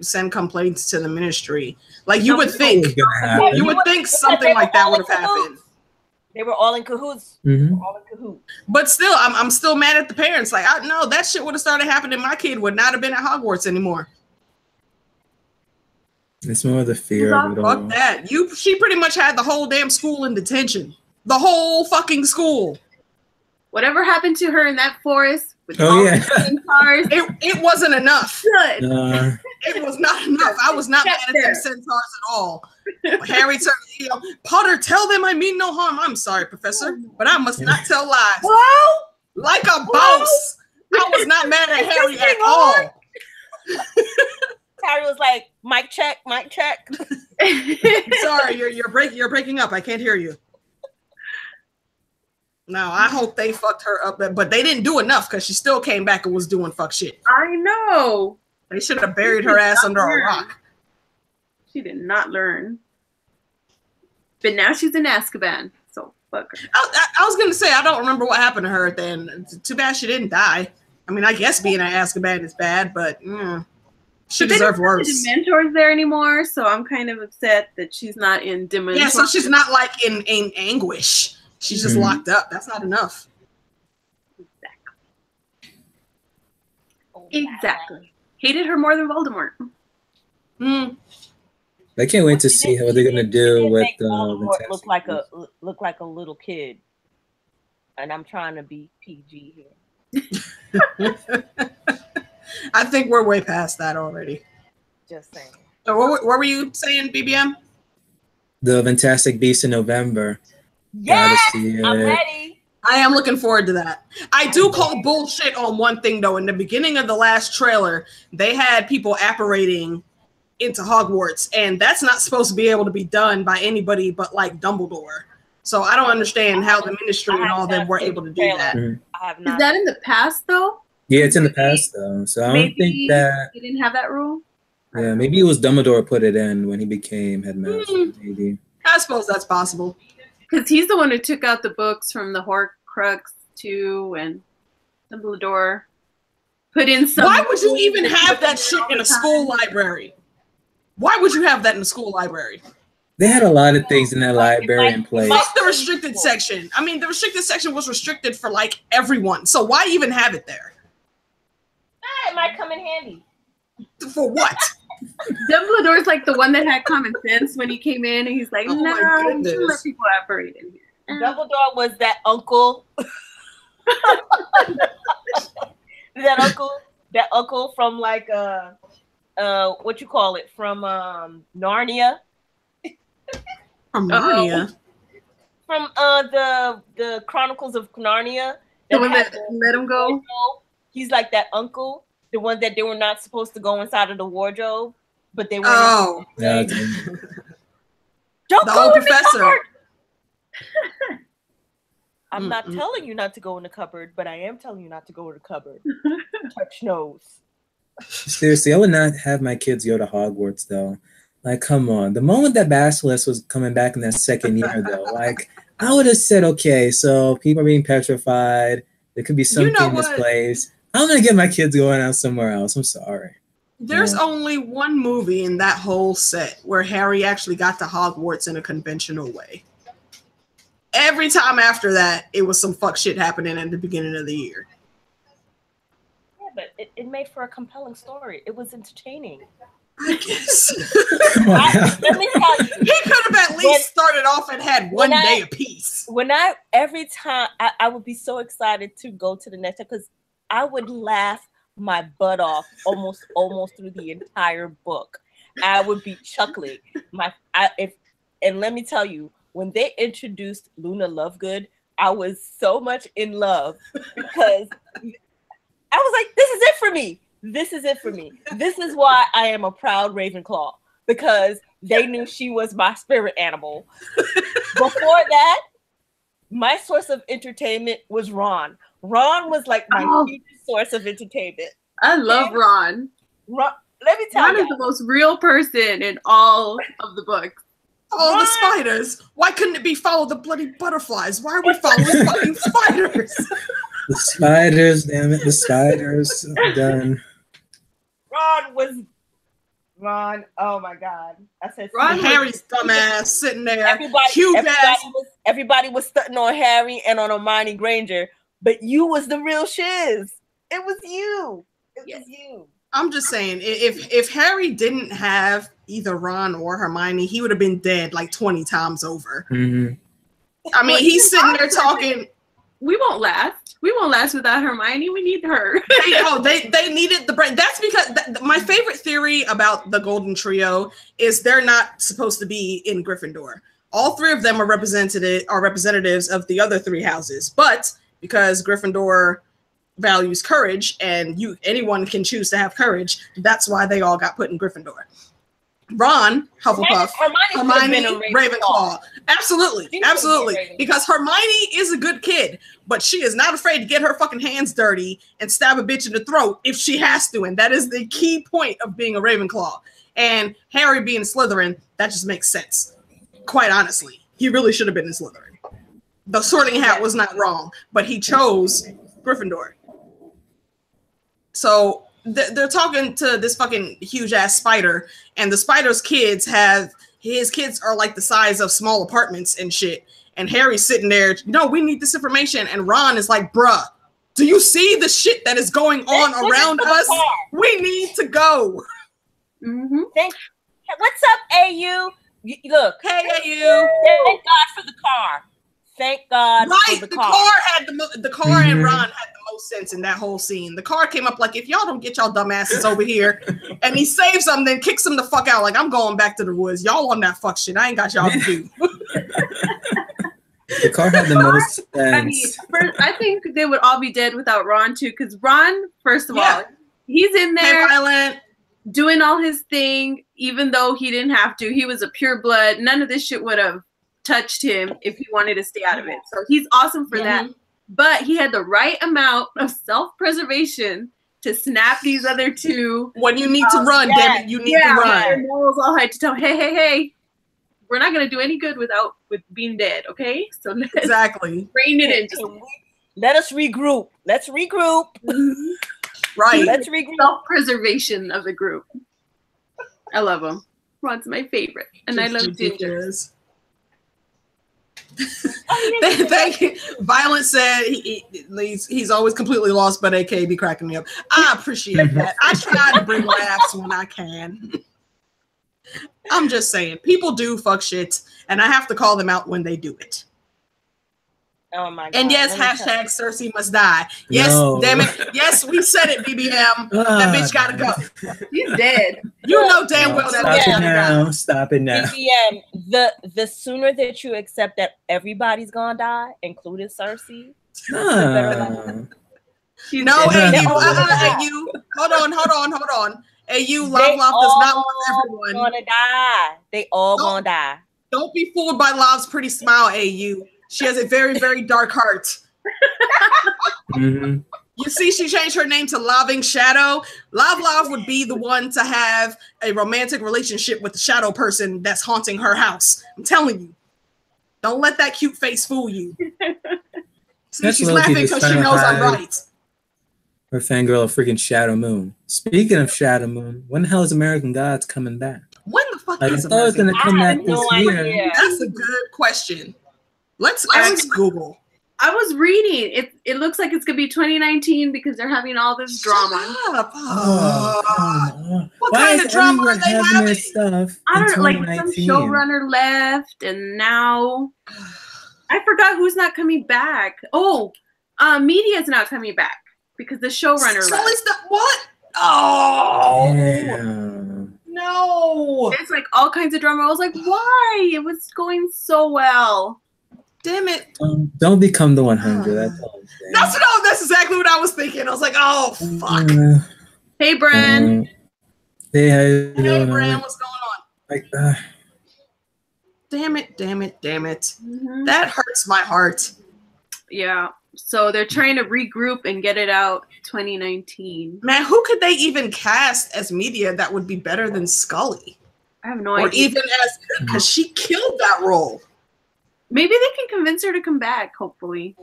send complaints to the ministry? Like, you would think, It's gonna happen. you would think something like that would have happened. They were all in cahoots. Mhm. All in cahoots. But still, I'm still mad at the parents. Like, I know that shit would have started happening. My kid would not have been at Hogwarts anymore. It's more the fear of it all. Fuck that. She pretty much had the whole damn school in detention. The whole fucking school. Whatever happened to her in that forest with Oh, all yeah. the cars. It wasn't enough. Good. It was not enough. I was not mad at them centaurs at all. Harry turned, Potter, tell them I mean no harm. I'm sorry, Professor, but I must not tell lies. Whoa! Like a boss. I was not mad at Harry at all. Harry was like, mic check, mic check. Sorry, you're breaking up. I can't hear you. No, I hope they fucked her up, but they didn't do enough because she still came back and was doing fuck shit. I know. They should have buried her ass under a rock. She did not learn. But now she's in Azkaban, so fuck her. I was gonna say I don't remember what happened to her then. Too bad she didn't die. I mean, I guess being at Azkaban is bad, but she deserved worse. They don't have Dementors there anymore, so I'm kind of upset that she's not in Dementor. Yeah, so she's not like in anguish. She's just locked up. That's not enough. Exactly. Hated her more than Voldemort. I can't wait to see what they're gonna do with Voldemort look like a little kid, and I'm trying to be PG here. I think we're way past that already. Just saying. So what were you saying, BBM? The Fantastic Beasts in November. Yes, I'm ready. I am looking forward to that. I do call bullshit on one thing though. In the beginning of the last trailer, they had people apparating into Hogwarts, and that's not supposed to be able to be done by anybody but like Dumbledore. So I don't understand how the Ministry and all them were able to do that. I have not. Is that in the past though? Yeah, it's in the past though, so I don't think that they didn't have that rule. Yeah, maybe it was Dumbledore put it in when he became headmaster. Maybe. I suppose that's possible. Because he's the one who took out the books from the Horcrux too, and Dumbledore put in some. Why would you even have that shit in a school library? Why would you have that in a school library? They had a lot of things in that library in place. Fuck the restricted section. I mean, the restricted section was restricted for like everyone. So why even have it there? It might come in handy. For what? Dumbledore's like the one that had common sense when he came in, and he's like, "No, you shouldn't let people operate in here." Dumbledore was that uncle. that uncle from like what you call it, from Narnia. From Narnia. From the Chronicles of Narnia. The one that let him go. He's like that uncle, the one that they were not supposed to go inside of the wardrobe, but they were. Oh, yeah. Don't the go old in professor. The cupboard. I'm not telling you not to go in the cupboard, but I am telling you not to go in the cupboard. Touch nose. Seriously, I would not have my kids go to Hogwarts though. Like, come on. The moment that Basilisk was coming back in that second year though, like I would have said, okay, so people are being petrified. There could be something in this place. I'm gonna get my kids going out somewhere else. I'm sorry. There's only one movie in that whole set where Harry actually got to Hogwarts in a conventional way. Every time after that, it was some fuck shit happening at the beginning of the year. Yeah, but it made for a compelling story. It was entertaining. I guess. Let me tell you. He could have at least started off and had one day apiece. Every time I would be so excited to go to the next time because I would laugh my butt off almost through the entire book. I would be chuckling. And let me tell you, when they introduced Luna Lovegood, I was so much in love because I was like, this is it for me. This is it for me. This is why I am a proud Ravenclaw, because they knew she was my spirit animal. Before that, my source of entertainment was Ron. Ron was like my huge source of entertainment. I love Ron. let me tell Ron you. is the most real person in all of the books. Oh, the spiders. Why couldn't it be follow the bloody butterflies? Why are we following fucking spiders? The spiders, damn it, the spiders. I'm done. Ron, oh my God. I said Ron was- Harry's dumbass sitting there. Everybody was stunting on Harry and on Hermione Granger, but you was the real shiz. It was you. It was you. I'm just saying, if Harry didn't have either Ron or Hermione, he would have been dead like 20 times over. Mm-hmm. I mean, he's sitting there talking. We won't last. We won't last without Hermione. We need her. They needed the brain. That's because my favorite theory about the Golden Trio is they're not supposed to be in Gryffindor. All three of them are representatives of the other three houses, but because Gryffindor values courage and anyone can choose to have courage, that's why they all got put in Gryffindor. Ron, Hufflepuff, Hermione, Ravenclaw. Absolutely. Because Hermione is a good kid, but she is not afraid to get her fucking hands dirty and stab a bitch in the throat if she has to. And that is the key point of being a Ravenclaw. And Harry being a Slytherin, that just makes sense. Quite honestly, he really should have been in Slytherin. The Sorting Hat was not wrong, but he chose Gryffindor. So they're talking to this fucking huge ass spider, and the spider's kids are like the size of small apartments and shit. And Harry's sitting there, no, we need this information. And Ron is like, bruh, do you see the shit that is going on around us? We need to go. Mm-hmm. What's up, AU? Look, hey, AU. Thank God for the car. Thank God for the car. The car and Ron had the most sense in that whole scene. The car came up like, if y'all don't get y'all dumbasses over here, and he saves them, then kicks them the fuck out. Like, I'm going back to the woods. Y'all on that fuck shit. I ain't got y'all to do. The car had the most sense. I mean, I think they would all be dead without Ron too, because Ron, first of all, he's in there doing all his thing, even though he didn't have to. He was a pure blood. None of this shit would have touched him if he wanted to stay out of it. So he's awesome for that. But he had the right amount of self-preservation to snap these other two. When you need to run, damn it, you need to run. Their morals all had to tell, hey, we're not going to do any good with being dead, okay? So let's rein it in. Let us regroup. Let's regroup. Right. Let's regroup. Self-preservation of the group. I love him. Ron's my favorite. And I love Ginger. Thank you. Violent said he's always completely lost, but AK be cracking me up. I appreciate that. I try to bring laughs when I can. I'm just saying, people do fuck shit, and I have to call them out when they do it. Oh my God. And yes, hashtag Cersei must die. Yes, damn it. Yes, we said it, BBM. That bitch gotta go. He's dead. You know damn well that bitch gotta go. Stop it now. BBM, the sooner that you accept that everybody's gonna die, including Cersei, the better. No, AU. Hold on. AU, Love does not want everyone. Gonna die. They all gonna die. Don't be fooled by Love's pretty smile, AU. She has a very, very dark heart. You see, she changed her name to Loving Shadow. Love would be the one to have a romantic relationship with the shadow person that's haunting her house. I'm telling you. Don't let that cute face fool you. See, she's laughing because she knows I'm right. Her fangirl, a freaking Shadow Moon. Speaking of Shadow Moon, when the hell is American Gods coming back? When the fuck is American Gods? I thought it was going to come back this year. That's a good question. Let's ask Google. I was reading. It looks like it's gonna be 2019 because they're having all this drama. What kind of drama are they having? I don't know. Like some showrunner left, and now I forgot who's not coming back. Oh, Media's not coming back because the showrunner left. Is the what? Oh. No. It's like all kinds of drama. I was like, why? It was going so well. Damn it. Don't become the 100. That's exactly what I was thinking. I was like, oh, fuck. Hey, Bren. Hey, Bren, what's going on? Damn it. Mm-hmm. That hurts my heart. Yeah. So they're trying to regroup and get it out 2019. Man, who could they even cast as media that would be better than Scully? I have no Or idea. even as, because she killed that role. Maybe they can convince her to come back, hopefully.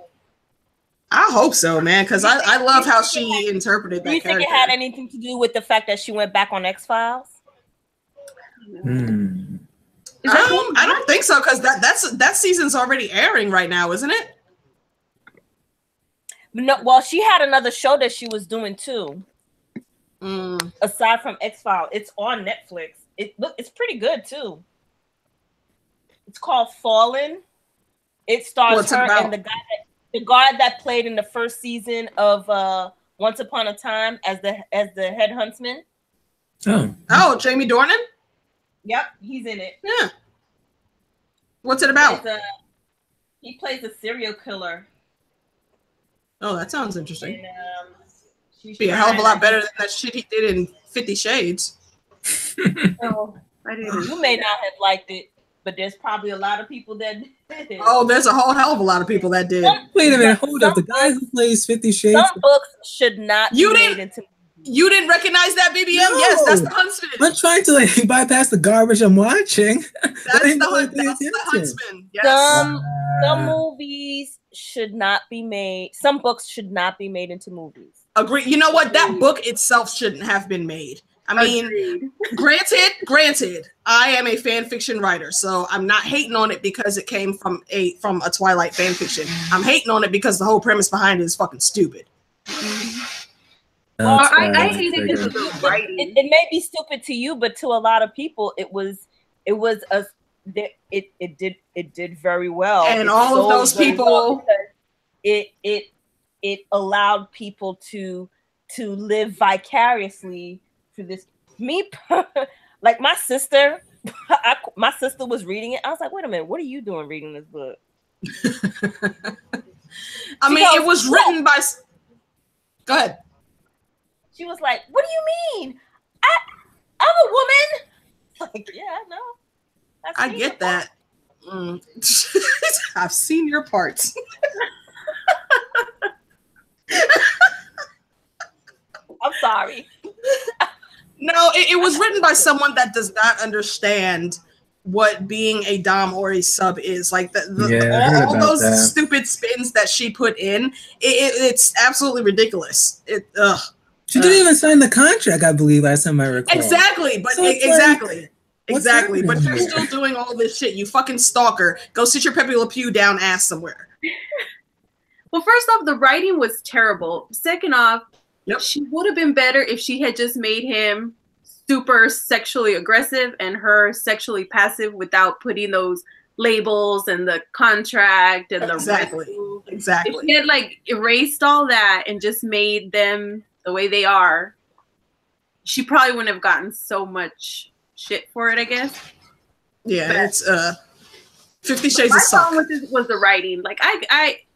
I hope so, man, because I love how she interpreted Do that you think character. it had anything to do with the fact that she went back on X-Files? Hmm. I don't think so, because that season's already airing right now, isn't it? No, well, she had another show that she was doing too. Aside from X-Files, it's on Netflix. It's pretty good too. It's called Fallen. It stars What's it her about? and the guard that played in the first season of Once Upon a Time as the head huntsman. Oh, Jamie Dornan? Yep, he's in it. Yeah. What's it about? He plays a serial killer. Oh, that sounds interesting. And, be a hell of a lot better than that shit he did in 50 Shades. Oh, I didn't. You may not have liked it, but there's probably a lot of people that did. Oh, there's a whole hell of a lot of people that did. Wait a minute, hold up. The guy who plays 50 Shades. Some books should not be made into. You didn't recognize that, BBM? No. Yes, that's the Huntsman. I'm trying to like bypass the garbage I'm watching. That's the Huntsman. Yes. Some movies should not be made. Some books should not be made into movies. Agree. You know what? That book itself shouldn't have been made. I mean, granted, I am a fan fiction writer, so I'm not hating on it because it came from a Twilight fan fiction. I'm hating on it because the whole premise behind it is fucking stupid. Well, I hate it because of the writing. It may be stupid to you, but to a lot of people, it did very well. And all of those people, it allowed people to live vicariously through this. Me, like my sister, my sister was reading it. I was like, wait a minute, what are you doing reading this book? I mean, it was written by. Go ahead. She was like, "What do you mean? I'm a woman." Like, yeah, I know. I get that. I've seen your parts. I'm sorry. No, it was written by someone that does not understand what being a dom or a sub is. Like all those stupid spins that she put in, it's absolutely ridiculous. She didn't even sign the contract, I believe, last time I recall. Exactly, but So exactly. But you're still doing all this shit. You fucking stalker. Go sit your Pepe Le Pew down ass somewhere. Well, first off, the writing was terrible. Second off, she would have been better if she had just made him super sexually aggressive and her sexually passive without putting those labels and the contract and the exactly. If she had like erased all that and just made them the way they are, she probably wouldn't have gotten so much shit for it, I guess. Yeah, but it's 50 Shades of suck. My problem with this was the writing. Like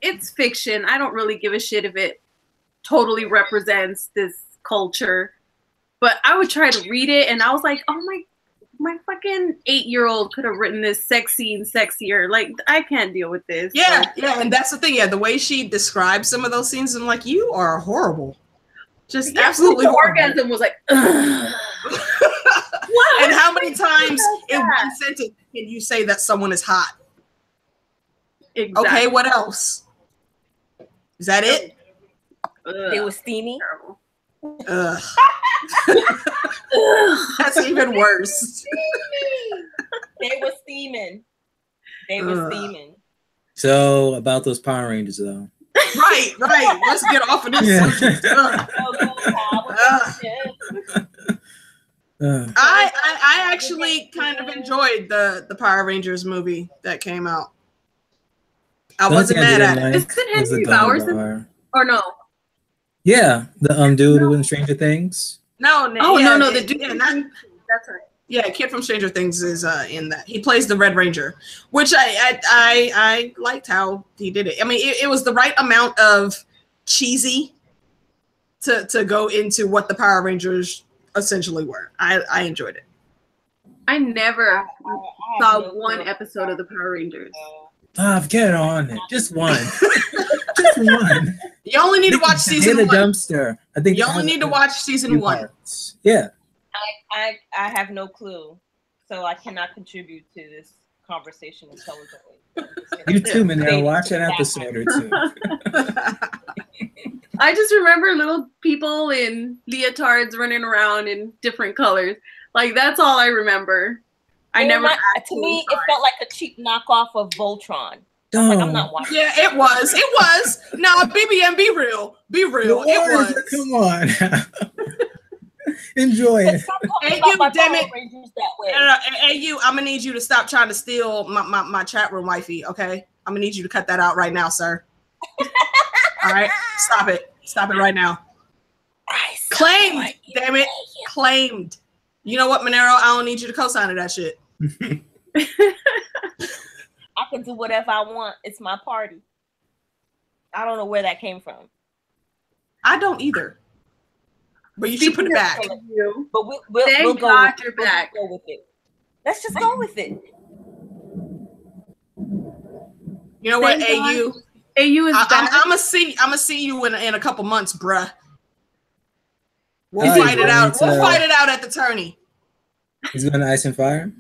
it's fiction. I don't really give a shit if it totally represents this culture. But I would try to read it and I was like, oh my fucking 8-year-old could have written this sexy and sexier. Like, I can't deal with this. Yeah, and that's the thing. Yeah, the way she describes some of those scenes, I'm like, you are horrible. Just absolutely horrible. Orgasm was like, and how many times in one sentence can you say that someone is hot? Exactly. Okay, what else? Is that it? They were steamy. That's even worse. They were steaming. So about those Power Rangers, though. Right. Let's get off of this. Yeah. I actually kind of enjoyed the Power Rangers movie that came out. I wasn't mad at it. Is it Henry Bowers or no? Yeah, the dude who was in Stranger Things. No, the dude. Yeah, that's right. Yeah, kid from Stranger Things is in that. He plays the Red Ranger, which I liked how he did it. I mean, it was the right amount of cheesy to go into what the Power Rangers essentially were. I enjoyed it. I never saw one episode of the Power Rangers. Get on it. Just one. Just season 1. You only need to watch season the 1. dumpster. I think you only need to watch season 1. Parts. Yeah. I have no clue, so I cannot contribute to this conversation intelligently. You too, Manera. Watch an episode or 2. I just remember little people in leotards running around in different colors. Like, that's all I remember. I never. To me, it felt like a cheap knockoff of Voltron. Like, I'm not watching. Yeah, it was. It was. No, BBM, be real. Be real. It was. Come on. Enjoy it. Hey, you, damn it. Hey, you, I'm going to need you to stop trying to steal my chat room wifey, okay? I'm going to need you to cut that out right now, sir. All right? Stop it. Stop it right now. Claimed. Damn it. Claimed. You know what, Monero? I don't need you to co-sign to that shit. I can do whatever I want. It's my party. I don't know where that came from. I don't either. But you should put it back. But we'll go God you're back. We'll go with it. Let's just go with it. You know what, AU? AU is back. I'm gonna see you in a couple months, bruh. We'll fight it out. We'll fight it out at the tourney. He's going to Ice and Fire?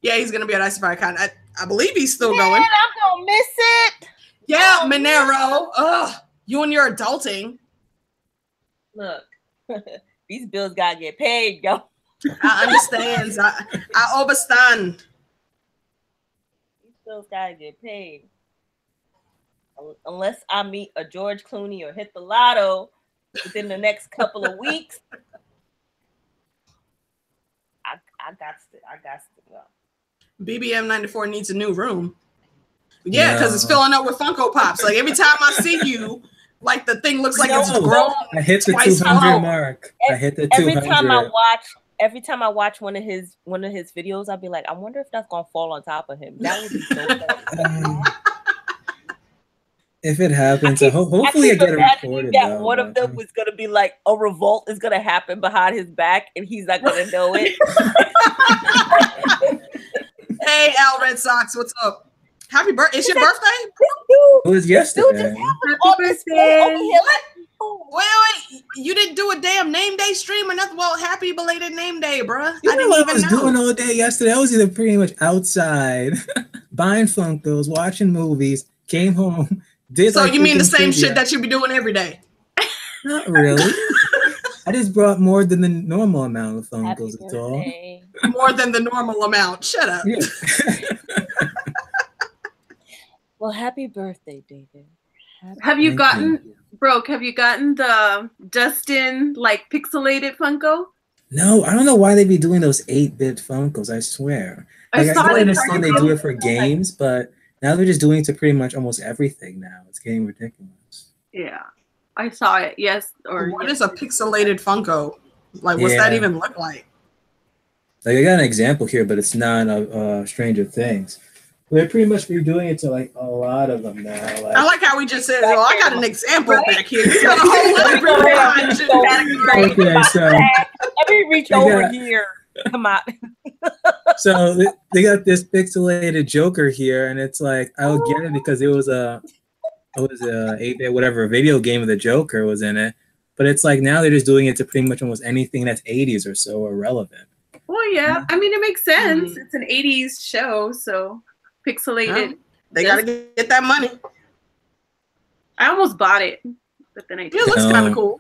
Yeah, he's gonna be at Ice and Fire Con. I believe he's still going. I'm gonna miss it. Yeah, Monero. Ugh, you and your adulting. Look, these bills gotta get paid, yo. I understand. I understand. These bills gotta get paid. Unless I meet a George Clooney or hit the lotto within the next couple of weeks, I got to go. BBM 94 needs a new room. Yeah, because it's filling up with Funko Pops. Like every time I see you, like the thing looks like it's grown. I hit the 200 mark. I hit the 200. Every time I watch one of his videos, I'll be like, I wonder if that's gonna fall on top of him. That would be so funny. If it happens, hopefully I get it recorded. That one of them was gonna be like a revolt is gonna happen behind his back, and he's not gonna know it. Hey, Al Red Sox, what's up? Happy birthday! It's your birthday? It was yesterday. Happy birthday! Wait, you didn't do a damn name day stream or nothing? Well, happy belated name day, bruh. You know what I was doing all day yesterday? I was either pretty much outside, buying Funkos, watching movies, came home. So you mean the same shit that you be doing every day? Not really. I just brought more than the normal amount of Funkos. That's all. More than the normal amount. Shut up. Yeah. Well, happy birthday, David. Have you gotten the Dustin like pixelated Funko? No, I don't know why they be doing those 8-bit Funkos. I swear. Like, I don't understand they do it for games, but now they're just doing it to pretty much almost everything now. It's getting ridiculous. Yeah, I saw it. Yes. Or what is a pixelated Funko? Like, what's that even look like? Like, I got an example here, but it's not Stranger Things. They're pretty much redoing it to like a lot of them now. Like, I like how we just said, "Well, I got an example back here." You got a whole library behind you. Okay, so let me reach over here. Come on. So they got this pixelated Joker here, and it's like I would get it because it was a 8-bit whatever video game of the Joker was in it. But it's like now they're just doing it to pretty much almost anything that's 80s or so or relevant. Well, yeah. I mean, it makes sense. It's an 80s show, so pixelated. They gotta get that money. I almost bought it, but then I didn't. It looks kind of cool.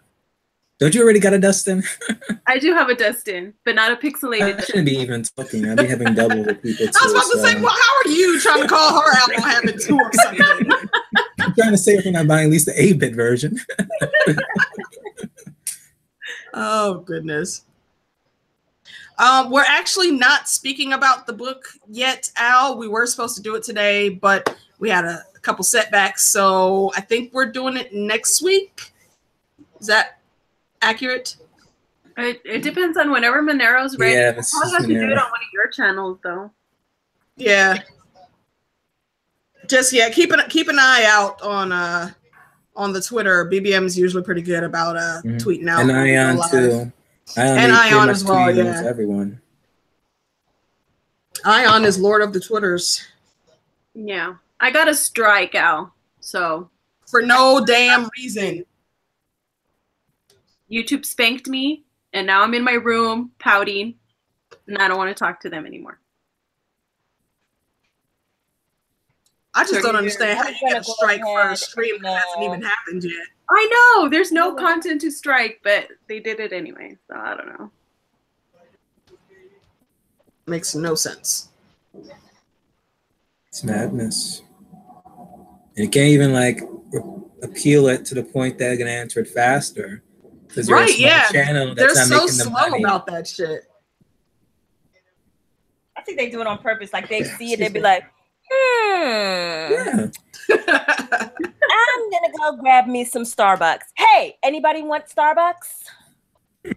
Don't you already got a Dustin? I do have a Dustin, but not a pixelated. I shouldn't be even talking. I'd be having double the people too. I was about to say, well, how are you trying to call her out on having 2 or something? I'm trying to say if I'm not buying at least the 8-bit version. Oh, goodness. We're actually not speaking about the book yet, Al. We were supposed to do it today, but we had a couple setbacks. So I think we're doing it next week. Is that accurate? It depends on whenever Monero's ready. Yeah, I'll probably have to do it on one of your channels, though. Yeah. Just, keep an eye out on the Twitter. BBM is usually pretty good about tweeting out. And Ion, too. And Ion as well, yeah. Everyone. Ion is Lord of the Twitters. Yeah. I got a strike, Al. So for no damn reason. YouTube spanked me, and now I'm in my room pouting, and I don't want to talk to them anymore. I just don't understand how you get a strike for a stream that hasn't even happened yet. I know there's no content to strike, but they did it anyway, so I don't know. Makes no sense. It's madness. And you can't even like appeal it to the point that they're gonna answer it faster. Because you're a small channel that's they're not so making the slow money. about that shit. I think they do it on purpose. Like they see it, they'd be like, Yeah. I'm gonna go grab me some Starbucks. Hey, anybody want Starbucks?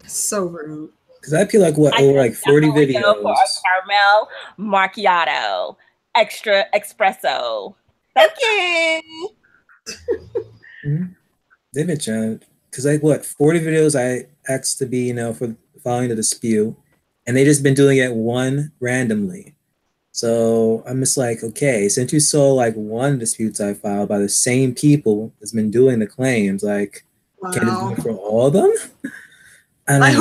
So rude. Because I feel like what over like 40 videos for a caramel macchiato, extra espresso. Thank you. Mm-hmm. They've been trying, because like what 40 videos I asked to be, for following the dispute, and they just been doing it one randomly. So I'm just like, okay, since you saw like one disputes I filed by the same people that's been doing the claims, like, can it do it for all of them? I don't like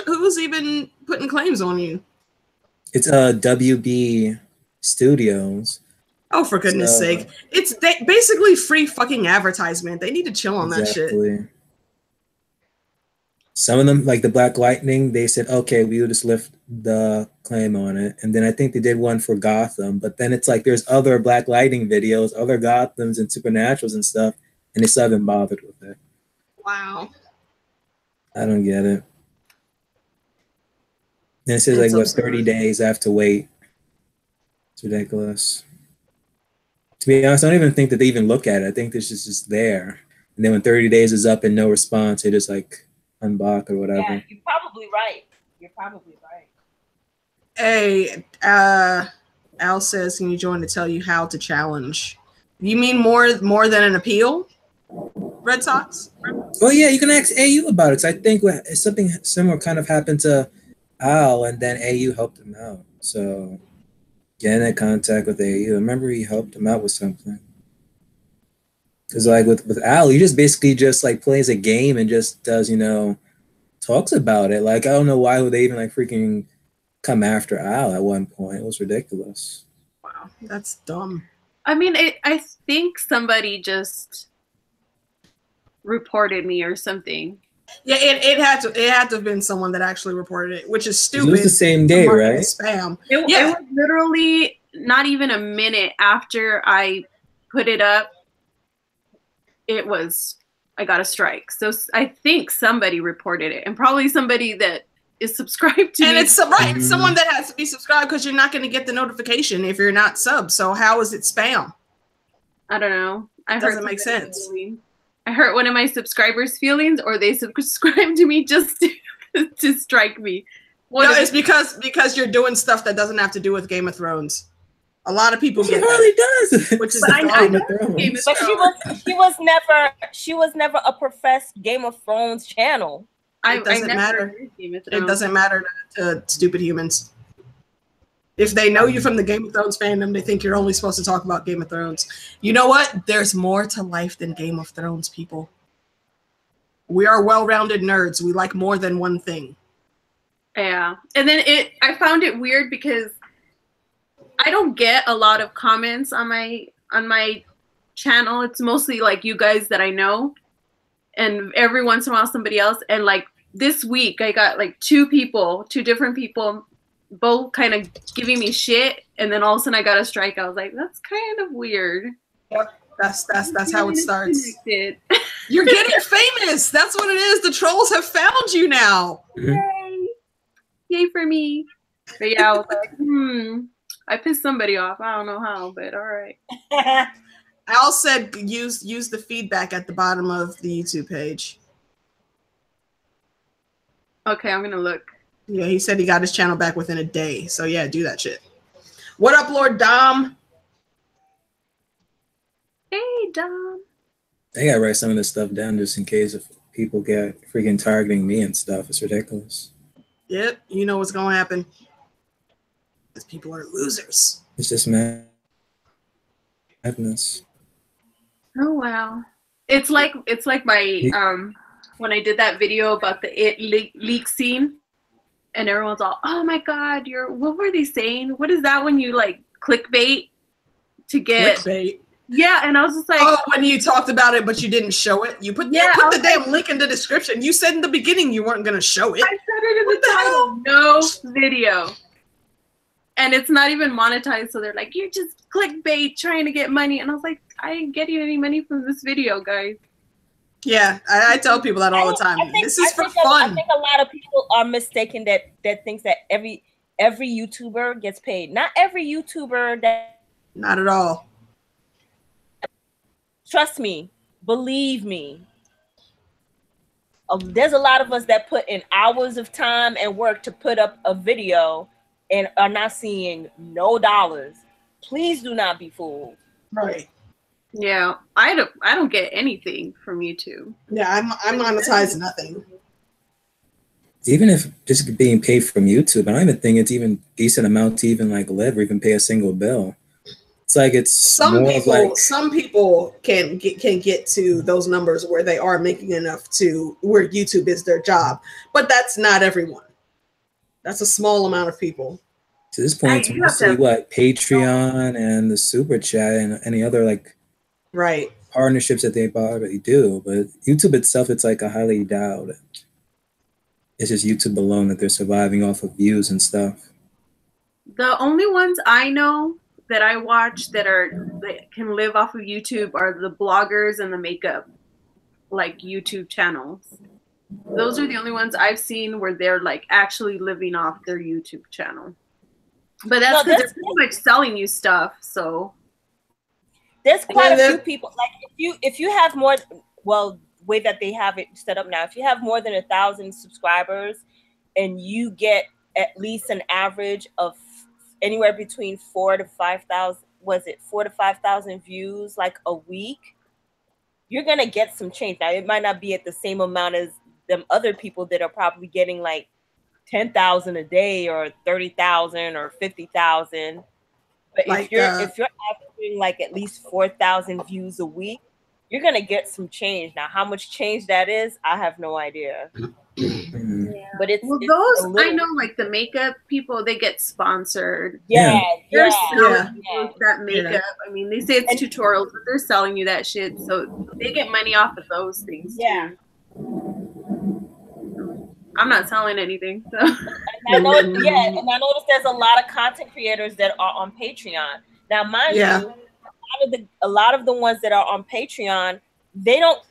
who's even putting claims on you? It's WB Studios. Oh, for goodness sake. It's basically free fucking advertisement. They need to chill on that shit. Some of them, like the Black Lightning, they said, okay, we will just lift the claim on it. And then I think they did one for Gotham. But then it's like there's other Black Lightning videos, other Gothams and Supernaturals and stuff, and they still haven't bothered with it. Wow. I don't get it. And it says like, what, 30 days I have to wait. It's ridiculous. To be honest, I don't even think that they even look at it. I think this is just there. And then when 30 days is up and no response, they just like unblock or whatever. Yeah, you're probably right. You're probably right. Hey, Al says, can you join to tell you how to challenge? You mean more than an appeal? Red Sox? Oh yeah, you can ask AU about it. So I think something similar kind of happened to Al, and then AU helped him out. So get in contact with AU. I remember he helped him out with something. Because like with Al, he just basically just like plays a game and just does, talks about it. Like I don't know why would they even like freaking come after Al at one point. It was ridiculous. Wow, that's dumb. I mean, I think somebody just reported me or something. Yeah, it had to have been someone that actually reported it, which is stupid. It was the same day, right? Spam. It was literally not even a minute after I put it up. I got a strike. So I think somebody reported it, and probably somebody that is subscribed to me. And it's someone that has to be subscribed, because you're not going to get the notification if you're not sub. So how is it spam? I don't know. It doesn't make sense. I hurt one of my subscribers' feelings, or they subscribed to me just to strike me. No, it's because you're doing stuff that doesn't have to do with Game of Thrones. A lot of people get really does. Which is Game of Thrones. But she was never a professed Game of Thrones channel. It doesn't matter. It doesn't matter to stupid humans. If they know you from the Game of Thrones fandom, they think you're only supposed to talk about Game of Thrones. You know what? There's more to life than Game of Thrones, people. We are well-rounded nerds. We like more than one thing. Yeah. And then I found it weird because I don't get a lot of comments on my channel. It's mostly like you guys that I know, and every once in a while somebody else. And like this week I got like two different people, both kind of giving me shit, and then all of a sudden I got a strike. I was like, that's kind of weird. Yep. That's how it starts. You're getting famous. That's what it is. The trolls have found you now. Yay. Yay for me. But yeah, I was like, I pissed somebody off. I don't know how, but all right. Al said use the feedback at the bottom of the YouTube page. Okay, I'm gonna look. Yeah, he said he got his channel back within a day. So yeah, do that shit. What up, Lord Dom? Hey, Dom. I gotta write some of this stuff down just in case if people get freaking targeting me and stuff. It's ridiculous. Yep, you know what's gonna happen. Because people are losers. It's just madness. Oh wow. It's like my when I did that video about the leak scene, and everyone's all, "Oh my God, what were they saying? What is that when you like clickbait to get?" Clickbait. Yeah, and I was just like, oh, when you talked about it, but you didn't show it. You put the damn link in the description. You said in the beginning you weren't going to show it. I said it in the title. No video. And it's not even monetized, so they're like, "You're just clickbait trying to get money." And I was like, "I ain't getting any money from this video, guys." Yeah, I tell people that all the time. This is for fun. I think a lot of people are mistaken that thinks that every YouTuber gets paid. Not every YouTuber that. Not at all. Trust me, believe me. There's a lot of us that put in hours of time and work to put up a video and are not seeing no dollars. Please do not be fooled. Right. Yeah, I don't get anything from YouTube. Yeah, I monetize nothing. Even if just being paid from YouTube, I don't even think it's even decent amount to even like live or even pay a single bill. It's like it's some people can get to those numbers where they are making enough to where YouTube is their job, but that's not everyone. That's a small amount of people. To this point, it's mostly what Patreon and the Super Chat and any other like partnerships that they already do. But YouTube itself, it's like a highly doubt. It's just YouTube alone that they're surviving off of views and stuff. The only ones I know that I watch that can live off of YouTube are the bloggers and the makeup like YouTube channels. Those are the only ones I've seen where they're like actually living off their YouTube channel. But that's because they're pretty much selling you stuff. So there's quite a few people. Like if you have more, well, way that they have it set up now, if you have more than 1,000 subscribers and you get at least an average of anywhere between 4,000 to 5,000, 4,000 to 5,000 views like a week, you're gonna get some change. Now it might not be at the same amount as them other people that are probably getting like 10,000 a day or 30,000 or 50,000. But like, if you're averaging like at least 4,000 views a week, you're gonna get some change. Now, how much change that is, I have no idea. Yeah. But it's those I know, like the makeup people, they get sponsored. They're selling that makeup. Yeah. I mean, they say it's tutorials, but they're selling you that shit, so they get money off of those things. Yeah. Too. I'm not selling anything. So. And I noticed there's a lot of content creators that are on Patreon. Now, mind you, a lot of the ones that are on Patreon,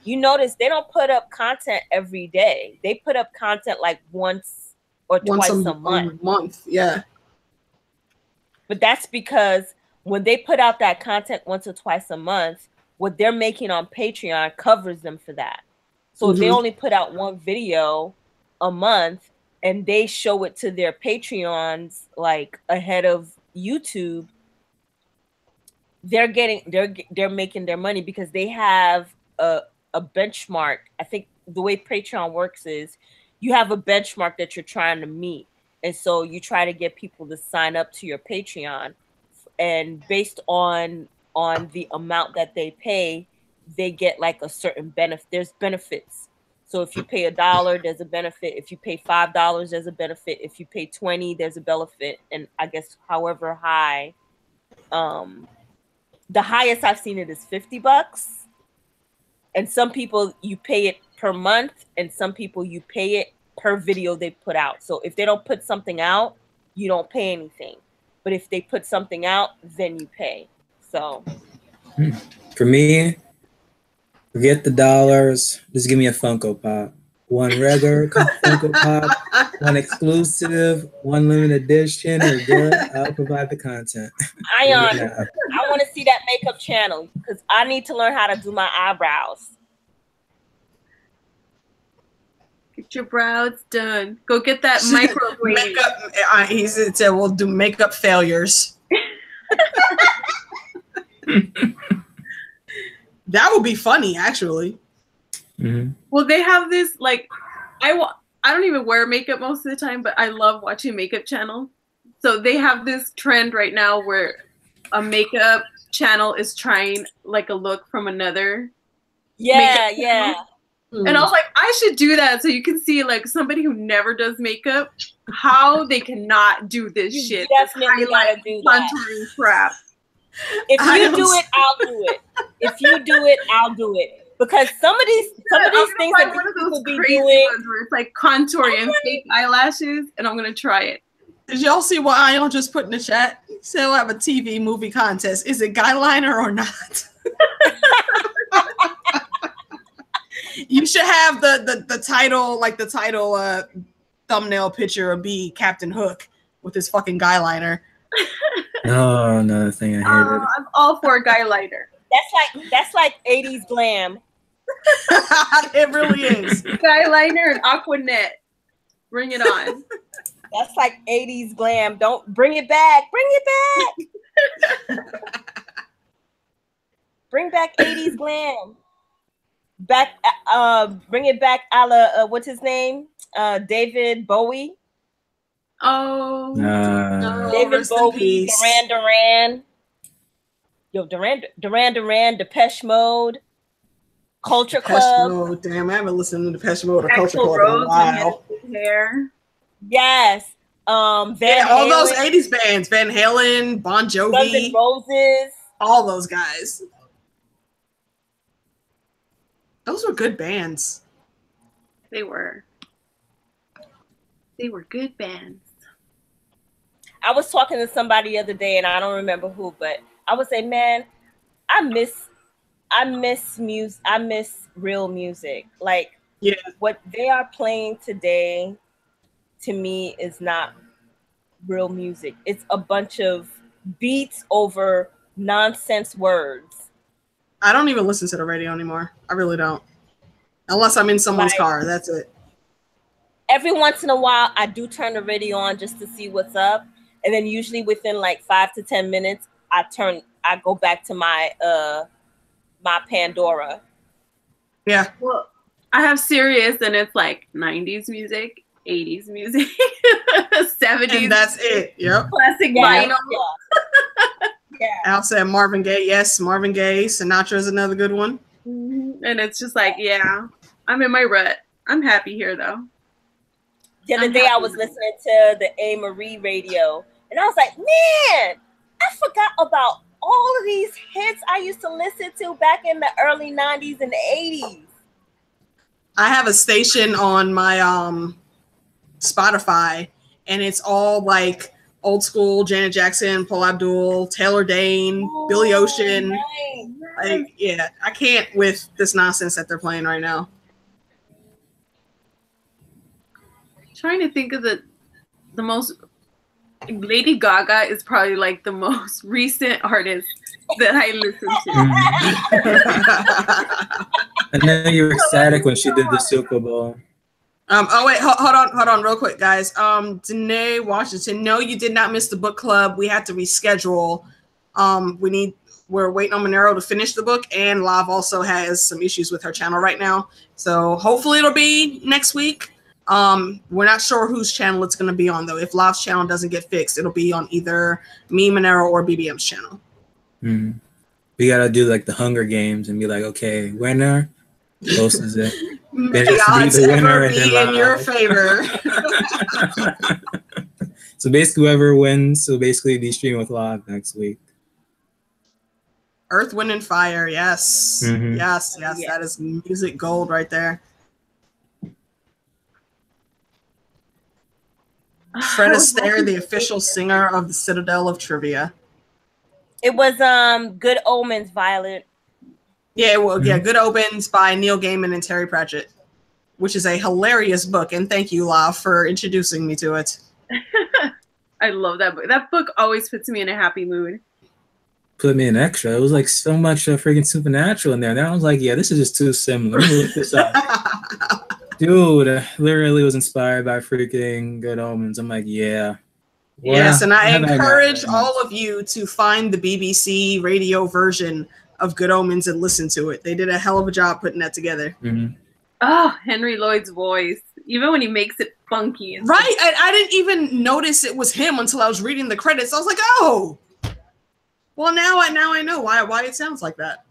you notice they don't put up content every day. They put up content like once or twice a month. Yeah. But that's because when they put out that content once or twice a month, what they're making on Patreon covers them for that. So if they only put out one video a month and they show it to their Patreons like ahead of YouTube, they're making their money because they have a benchmark. I think the way Patreon works is you have a benchmark that you're trying to meet, and so you try to get people to sign up to your Patreon, and based on the amount that they pay, they get like a certain benefit. There's benefits. So if you pay $1, there's a benefit. If you pay $5, there's a benefit. If you pay 20, there's a benefit. And I guess however high, the highest I've seen it is $50. And some people you pay it per month, and some people you pay it per video they put out. So if they don't put something out, you don't pay anything. But if they put something out, then you pay. So for me, forget the dollars. Just give me a Funko Pop. One regular Funko Pop, one exclusive, one limited edition. Or good. I'll provide the content. I want to see that makeup channel because I need to learn how to do my eyebrows. Get your brows done. Go get that microblading. Makeup. He said we'll do makeup failures. That would be funny, actually. Mm-hmm. Well, they have this like I don't even wear makeup most of the time, but I love watching makeup channel. So they have this trend right now where a makeup channel is trying like a look from another. Yeah, yeah. And I was like, I should do that so you can see like somebody who never does makeup, how they cannot do this You shit. definitely This gotta do that. contouring crap. If you do it, I'll do it. If you do it, I'll do it. Because some of these things that these people be doing, ones where it's like contouring and fake eyelashes, and I'm gonna try it. Did y'all see what Ion just put in the chat? He said we'll have a TV movie contest. Is it guy liner or not? You should have the title, like the title thumbnail picture of be Captain Hook with his fucking guy liner. Oh, another thing I hated. I'm all for a guy liner. that's like 80s glam. It really is. Guy liner and Aquanet. Bring it on. That's like 80s glam. Don't bring it back. Bring it back. Bring back 80s glam. Back, bring it back, a la, what's his name? David Bowie. Oh, no, David Bowie, Duran. Yo, Duran, Depeche Mode, Culture Club. Mode. Damn, I haven't listened to Depeche Mode or Axl Culture Club Rose in a while. hair. Yes. Van all Halen, those 80s bands, Van Halen, Bon Jovi, Guns N' Roses. all those guys. Those were good bands. They were good bands. I was talking to somebody the other day, and I don't remember who, but I would say, man, I miss music. I miss real music. Like, yeah, what they are playing today, to me, is not real music. It's a bunch of beats over nonsense words. I don't even listen to the radio anymore. I really don't. Unless I'm in someone's car. That's it. Every once in a while, I do turn the radio on just to see what's up. And then usually within like 5 to 10 minutes, I go back to my my Pandora. Yeah. Well, I have Sirius, and it's like 90s music, 80s music, 70s. And that's it. Yep. Classic vinyl. Yeah. Al said Marvin Gaye. Yes, Marvin Gaye. Sinatra is another good one. And it's just like, yeah, I'm in my rut. I'm happy here, though. The other day I was listening to the A. Marie radio, and I was like, man, I forgot about all of these hits I used to listen to back in the early 90s and 80s. I have a station on my Spotify, and it's all like old school Janet Jackson, Paul Abdul, Taylor Dane, Billy Ocean. Nice. Like, yeah, I can't with this nonsense that they're playing right now. Trying to think of the most. Lady Gaga is probably like the most recent artist that I listen to. I know you were ecstatic when she did the Super Bowl. Oh wait, hold on, real quick, guys. Danae Washington, no, you did not miss the book club. We had to reschedule. We're waiting on Monero to finish the book, and Lav also has some issues with her channel right now. So hopefully it'll be next week. We're not sure whose channel it's going to be on, though. If Lav's channel doesn't get fixed, it'll be on either me, Monero, or BBM's channel. Mm-hmm. We got to do like the Hunger Games and be like, okay, winner, closes it. May odds ever be in your favor. So basically, whoever wins, so basically be streaming with Lav next week. Earth, Wind, and Fire, yes. Mm-hmm. Yes, that is music gold right there. Fred Astaire, the official singer of the Citadel of Trivia. It was Good Omens, Violet. Yeah, well, yeah, Good Omens by Neil Gaiman and Terry Pratchett, which is a hilarious book. And thank you, Lav, for introducing me to it. I love that book. That book always puts me in a happy mood. Put me in extra. It was like so much freaking supernatural in there. And I was like, yeah, this is just too similar. Let me look this up. Dude, literally was inspired by freaking Good Omens. I'm like, yeah. Well, yes, and I encourage all of you to find the BBC radio version of Good Omens and listen to it. They did a hell of a job putting that together. Mm-hmm. Oh, Henry Lloyd's voice. Even when he makes it funky. And right. I didn't even notice it was him until I was reading the credits. I was like, oh, Well, now I know why it sounds like that.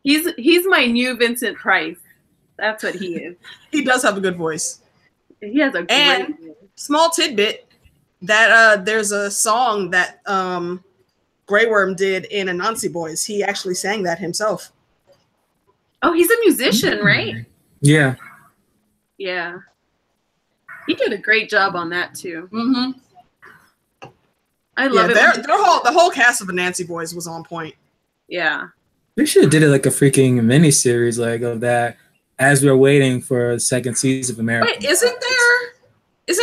He's my new Vincent Price. That's what he is. He does have a good voice. He has a great And voice. small tidbit that there's a song that Grey Worm did in Anansi Boys. He actually sang that himself. Oh, he's a musician, right? Yeah. Yeah. He did a great job on that too. Mm-hmm. I love it. The whole cast of the Nancy Boys was on point. Yeah. We should have did it like a freaking mini series like of that as we're waiting for a second season of American. Wait, isn't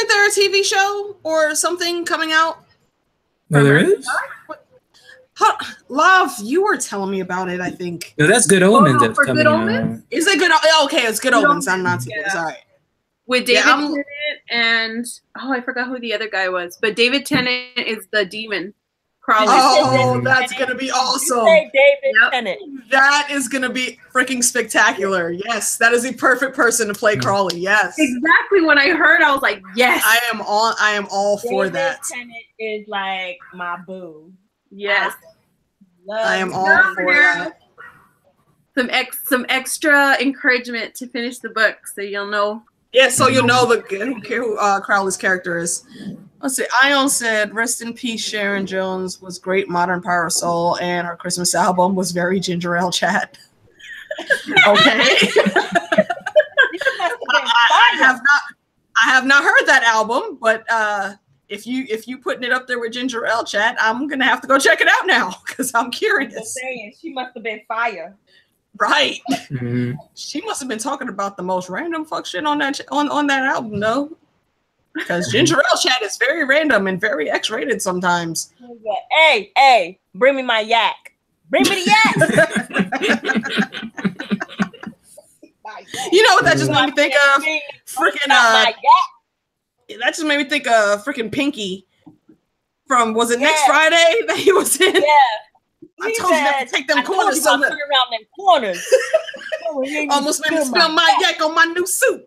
there a TV show or something coming out? No, there is? Love, you were telling me about it, I think. No, that's Good Omens that's for coming Good Omens? out. Is it good? Okay, it's Good Omens. I'm not Boys. All right. With David Tennant and I forgot who the other guy was, but David Tennant is the demon. Crowley. Oh, that's gonna be awesome. David Tennant. That is gonna be freaking spectacular. Yes, that is the perfect person to play Crawley. Yes, exactly. When I heard, I was like, yes. I am all for that. David Tennant is like my boo. Yes, I am all for that. Some extra encouragement to finish the book, so you'll know. Yeah, so you'll know who Crowley's character is. Let's see. Ion said, "Rest in peace, Sharon Jones was great modern power soul, and her Christmas album was very ginger ale chat." Okay. I have not heard that album, but if you putting it up there with ginger ale chat, I'm gonna have to go check it out now because I'm curious. I'm saying, she must have been fire. Right. Mm-hmm. She must have been talking about the most random fuck shit on that album, though. Because ginger ale chat is very random and very X-rated sometimes. Hey, bring me my yak. Bring me the yak. You know what that just made me think of? Freaking that just made me think of freaking Pinky from Next Friday that he was in? Yeah. I told you not to take them corners. Around them corners. Almost made me spill my yak on my new suit.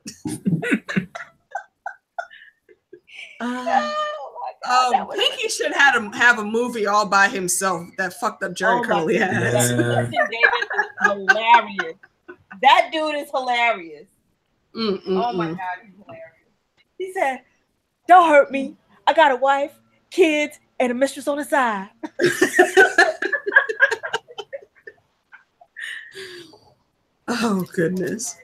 Pinky should have a movie all by himself that fucked up Jerry Curly ass. David is hilarious. That dude is hilarious. Oh my God, he's hilarious. He said, "Don't hurt me. I got a wife, kids, and a mistress on the side." Oh goodness.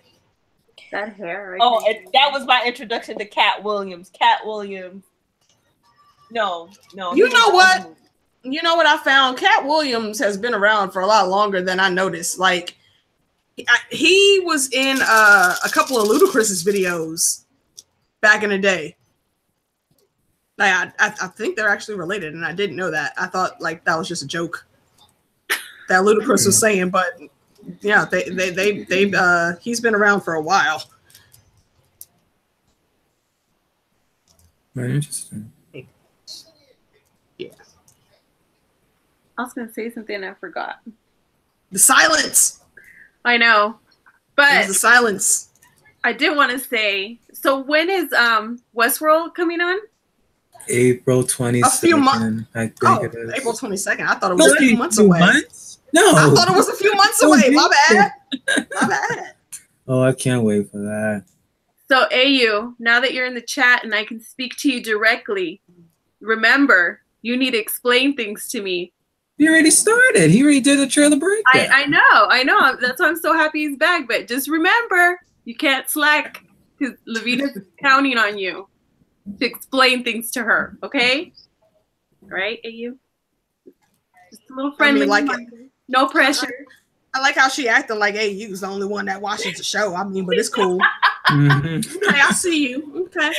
That hair. And that was my introduction to Cat Williams. Cat Williams. No. You know what? You know what I found? Cat Williams has been around for a lot longer than I noticed. Like, he was in a couple of Ludacris's videos back in the day. Like, I think they're actually related, and I didn't know that. I thought like that was just a joke that Ludacris was saying, but yeah, they've he's been around for a while. Very interesting. Yeah. I was gonna say something and I forgot. The silence. I know, but the silence. I did want to say. So when is Westworld coming on? April 22nd. A few months. I think it is. April 22nd. I thought it was a few months away. No, I thought it was a few months away. My bad. My bad. Oh, I can't wait for that. So AU, now that you're in the chat and I can speak to you directly, remember, you need to explain things to me. He already started. He already did a trailer breakdown. I know. That's why I'm so happy he's back. But just remember, you can't slack because Lavina's counting on you to explain things to her. Okay? All right, AU? Just a little friendly. I mean, like no pressure. I like how she acting like AU's the only one that watches the show. I mean, but it's cool. Mm-hmm. Okay, I see you. Okay.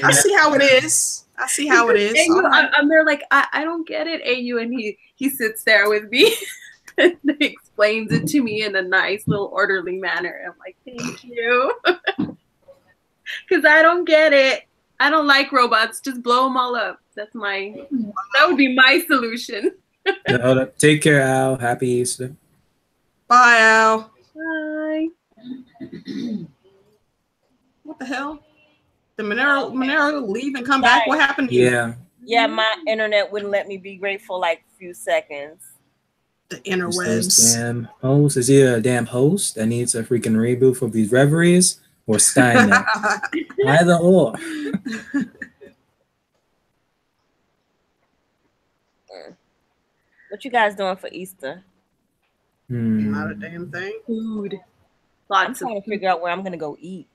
I see how it is. I see how it is. AU, I'm there like, I don't get it, AU. And he sits there with me and explains it to me in a nice little orderly manner. I'm like, thank you. Because I don't get it. I don't like robots. Just blow them all up. That would be my solution. Take care, Al. Happy Easter. Bye, Al. Bye. What the hell? Did Monero leave and come back? What happened to you? Yeah. Yeah, my internet wouldn't let me be great for like a few seconds. The It's those interwebs. damn hosts. Is he a damn host that needs a freaking reboot for these reveries or Skynet? Either or. What you guys doing for Easter? Not a Hmm. damn thing. Food. I'm Lots of trying to food. figure out where I'm gonna go eat.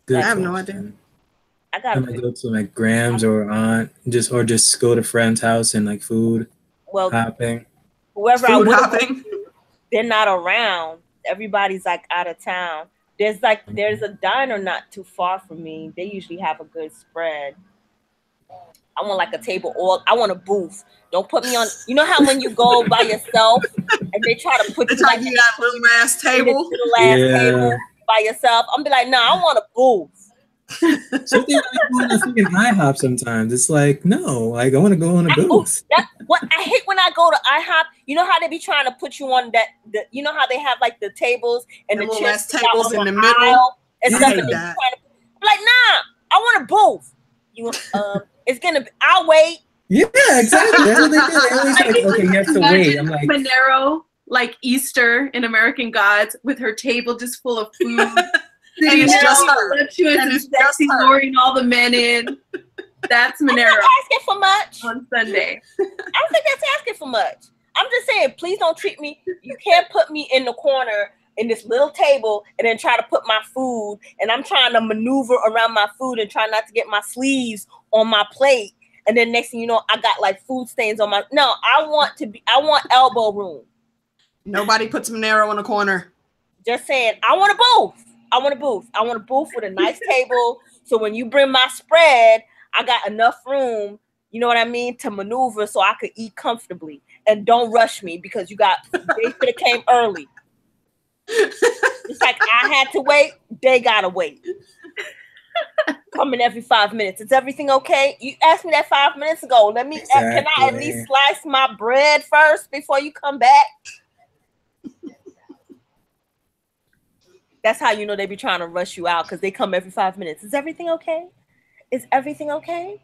Good I have no question. idea. I I gotta might figure. go to like Grams or Aunt, just go to friend's house and like food Well, hopping. whoever I Food would, hopping. they're not around. Everybody's like out of town. There's a diner not too far from me. They usually have a good spread. I want like a table, or I want a booth. Don't put me on. You know how when you go by yourself and they try to put It's you like like you got a little ass in this table. little ass Yeah. table by yourself. I'm be like, no, I want a booth. So they like going to freaking IHOP sometimes. It's like, no, like I want to go on a booth. That what I hate when I go to IHOP. You know how they be trying to put you on that. You know how they have like the tables and The the little chairs ass tables out in on the middle. aisle and I stuff. hate And they be that. trying to, I'm like, nah, I want a booth. You it's gonna be. I'll wait. Yeah, exactly. That's what they do. They always like, okay, you have to wait. I'm like, Monero, like Easter in American Gods, with her table just full of food. And it's just her. Voluptuous And and it's just sexy, her. luring all the men in. That's I'm Monero not asking for much. on Sunday. I don't think that's asking for much. I'm just saying, please don't treat me. You can't put me in the corner in this little table and then try to put my food. And I'm trying to maneuver around my food and try not to get my sleeves on my plate. And then next thing you know, I got like food stains on my. No, I want elbow room. Nobody puts Monero in the corner. Just saying, I want a booth. I want a booth. I want a booth with a nice table. So when you bring my spread, I got enough room, you know what I mean, to maneuver so I could eat comfortably. And don't rush me because they should have came early. It's like I had to wait, they gotta wait. Coming every 5 minutes. Is everything okay? You asked me that 5 minutes ago. Can I at Exactly. least slice my bread first before you come back? That's how you know they be trying to rush you out because they come every 5 minutes. Is everything okay? Is everything okay?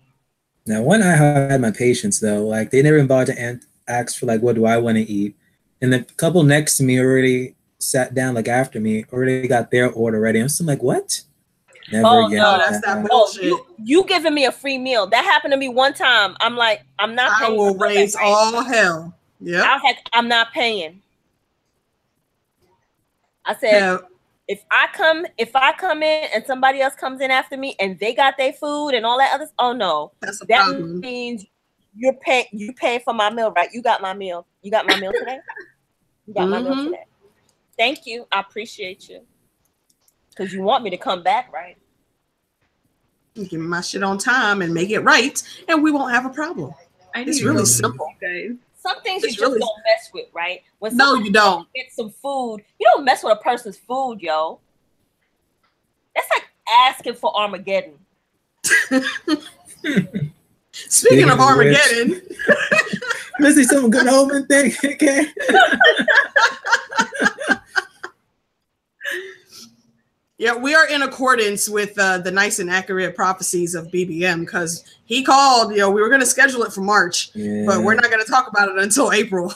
now one I had my patience though. Like they never even bothered to ask for like, what do I want to eat? And the couple next to me already sat down like after me, already got their order ready. I'm still like, what? Never Oh, again. no. That's that happened. bullshit. You giving me a free meal. That happened to me one time. I'm like, I'm not I paying. will for that, raise right? all hell. Yep. I was like, I'm not paying. I said, Yeah. if I come in and somebody else comes in after me and they got their food and all that other, oh no. That's a That problem. means you pay for my meal, right? You got my meal. You got my meal today? You got my meal Mhm. today. Thank you. I appreciate you. Because you want me to come back, right? Give me my shit on time and make it right, and we won't have a problem. It's need really to simple. you guys. Some things you It's just really- don't mess with, right? When No, somebody you don't. get some food, you don't mess with a person's food, yo. That's like asking for Armageddon. Speaking of which- Armageddon, Let's see some good omen thing, okay? yeah, we are in accordance with the nice and accurate prophecies of BBM because he called. We were going to schedule it for March, Yeah. but we're not going to talk about it until April.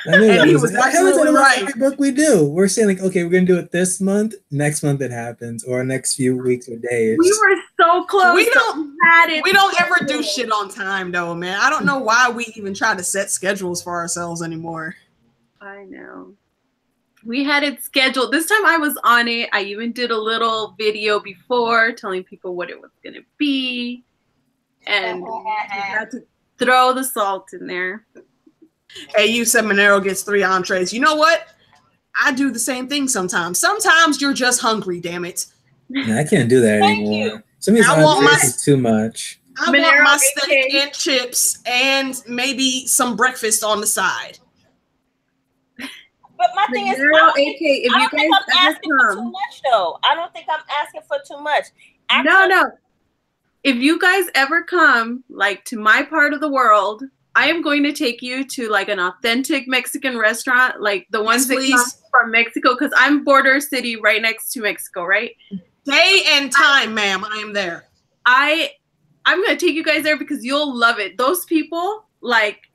I knew And that he was, was that happens absolutely in right. every book we do. We're saying like, okay, we're gonna do it this month. Next month it happens, or next few weeks or days. We were so close. We to don't- had it. We don't ever do shit on time, though, man. I don't know why we even try to set schedules for ourselves anymore. I know. We had it scheduled. This time I was on it. I even did a little video before telling people what it was going to be. And we had to throw the salt in there. Hey, you said Monero gets 3 entrees. You know what? I do the same thing sometimes. Sometimes you're just hungry, damn it. No, I can't do that Thank anymore. you. Some of these I want entrees my- is too much. I want Monero, my steak AK. and chips and maybe some breakfast on the side. But my thing is, Monero, AK, if I you don't think guys I'm ever asking for too come. much, though. I don't think I'm asking for too much. No. If you guys ever come, like, to my part of the world, I am going to take you to, like, an authentic Mexican restaurant, like the ones that come please. from Mexico, because I'm border city right next to Mexico, right? Day and time, ma'am. I am there. I'm going to take you guys there because you'll love it. Those people, like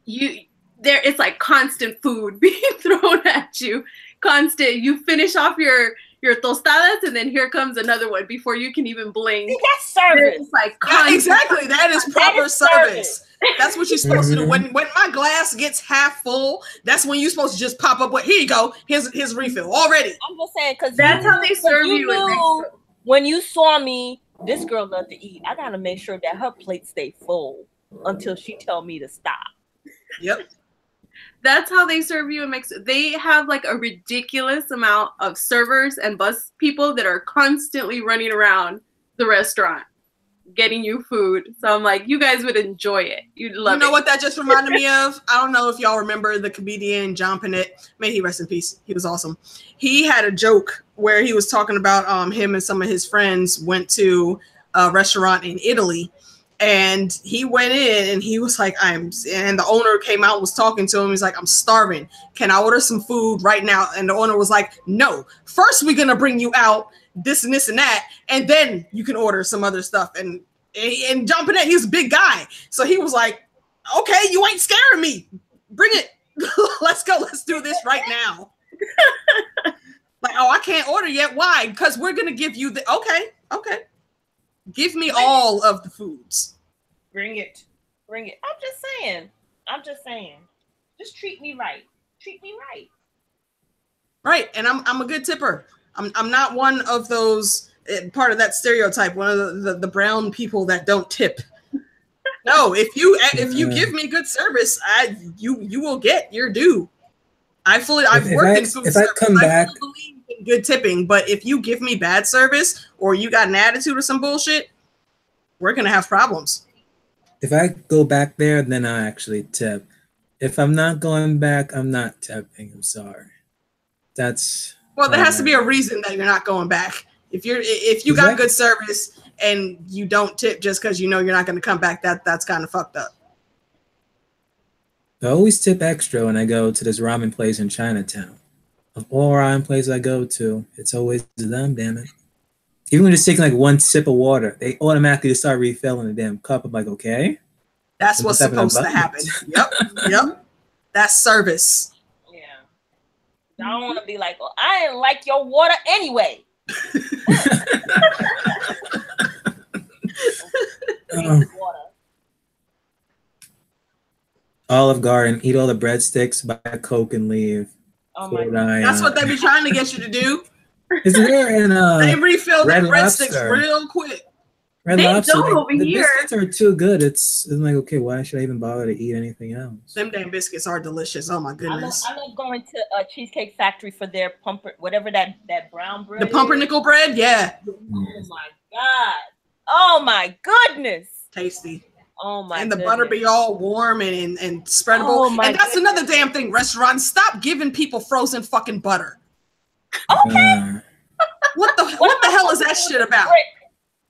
it's like constant food being thrown at you. Constant. You finish off your tostadas, and then here comes another one before you can even blink. See, that's service. It's like Yeah, exactly. That is proper service. That's what you're supposed to do. Mm-hmm. When my glass gets half full, that's when you're supposed to just pop up with, here you go, here's refill already. I'm just saying, because that's how they serve you in Mexico. When you saw me, this girl loved to eat. I gotta make sure that her plate stay full until she tell me to stop. Yep. That's how they serve you in Mexico. They have like a ridiculous amount of servers and bus people that are constantly running around the restaurant getting you food. So I'm like, you guys would enjoy it. You'd love it. You know what that just reminded me of? I don't know if y'all remember the comedian John Panette. May he rest in peace. He was awesome. He had a joke where he was talking about him and some of his friends went to a restaurant in Italy. And he went in and he was like, and the owner came out and was talking to him. He's like, I'm starving. Can I order some food right now? And the owner was like, no, first we're going to bring you out this and this and that. And then you can order some other stuff. And John Panette, he's a big guy. So he was like, okay, you ain't scaring me. Bring it. Let's go. Let's do this right now. Like, oh, I can't order yet. Why? Because we're going to give you the, okay. Give me all of the foods. Bring it. I'm just saying. Just treat me right. Right. And I'm a good tipper. I'm not one of those part of that stereotype, one of the brown people that don't tip. No, if you give me good service, you will get your due. I've worked in food service. I fully believe in good tipping, but if you give me bad service or you got an attitude or some bullshit, we're gonna have problems. If I go back there, then I actually tip. If I'm not going back, I'm not tipping. I'm sorry. That's well, there has to be a reason that you're not going back. If you got good service and you don't tip just because you know you're not going to come back, that's kind of fucked up. I always tip extra when I go to this ramen place in Chinatown. Of all ramen places I go to, it's always them, damn it. Even when just taking like one sip of water, they automatically just start refilling the damn cup. I'm like, okay. That's what's supposed to happen. Yep. That's service. Yeah. I don't want to be like, well, I didn't like your water anyway. Olive Garden, eat all the breadsticks, buy a Coke, and leave. Oh my God. That's what they be trying to get you to do. Is there they refill the breadsticks real quick. Red they Lobster, don't over the here. biscuits are too good. It's like, okay, why should I even bother to eat anything else? Them damn biscuits are delicious. Oh my goodness. I love going to a Cheesecake Factory for their whatever that brown bread. The pumpernickel bread, yeah. Oh my God. Oh my goodness. Tasty. Oh my! And the butter be all warm and spreadable. Oh and that's another damn thing. Restaurants, stop giving people frozen fucking butter. Okay. What the hell is that shit about?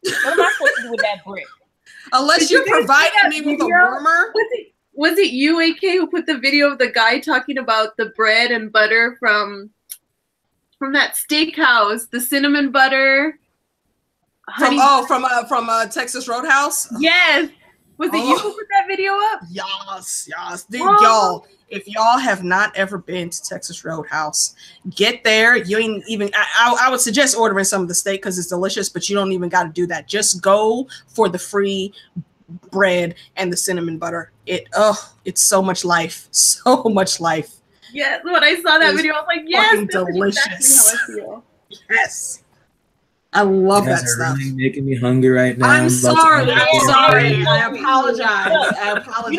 What am I supposed to do with that brick? Unless you're providing me with a warmer. Was it you, AK, who put the video of the guy talking about the bread and butter from that steakhouse, the cinnamon butter? From Texas Roadhouse? Yes. Was it you who put that video up? Yes. Dude, y'all, if y'all have not ever been to Texas Roadhouse, get there. You ain't even, I would suggest ordering some of the steak because it's delicious, but you don't even got to do that. Just go for the free bread and the cinnamon butter. It's so much life. So much life. Yes, when I saw that video, I was like, yes, delicious. Exactly how I feel. Yes. I love that stuff. Really making me hungry right now. I'm sorry. I apologize.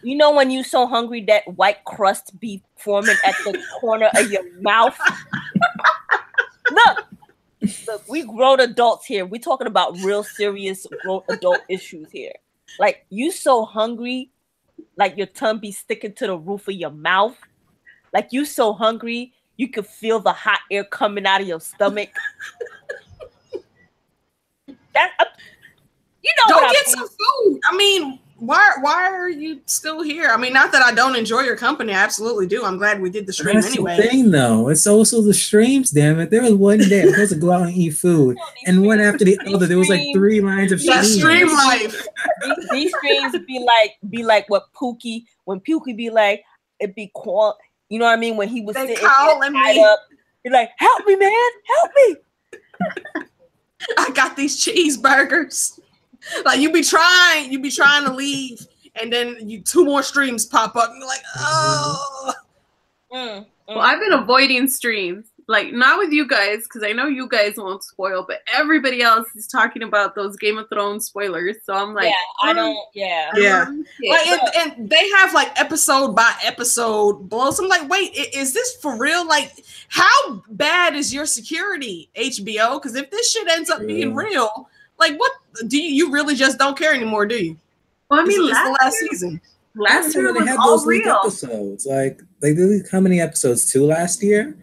You know when you so hungry that white crust be forming at the corner of your mouth. Look, we grown adults here. We're talking about real serious grown adult issues here. Like you so hungry, like your tongue be sticking to the roof of your mouth. Like you so hungry, you could feel the hot air coming out of your stomach. Go get some food. I mean, why are you still here? I mean, not that I don't enjoy your company. I absolutely do. I'm glad we did the stream That's anyway. the thing, though. It's also the streams. Damn it! There was one day I was supposed to go out and eat food, and one after the other, there was like 3 lines of That streams. stream life. These streams be like what Pookie, when Pookie be like, it'd be call, you know what I mean? When he was They sitting calling tied me. up, be like, help me, man, help me. I got these cheeseburgers. Like you be trying to leave, and then 2 more streams pop up, and you're like, oh. Well, I've been avoiding streams, like not with you guys, because I know you guys won't spoil, but everybody else is talking about those Game of Thrones spoilers. So I'm like, I don't. Yeah. Like, and they have like episode by episode blows. I'm like, wait, is this for real? Like, how bad is your security, HBO? Because if this shit ends up being real, like, what do you really just don't care anymore? Do you? Well, I mean, it's the last season. Last year they was had all those leaked real. episodes. Like they leaked how many episodes? 2 last year.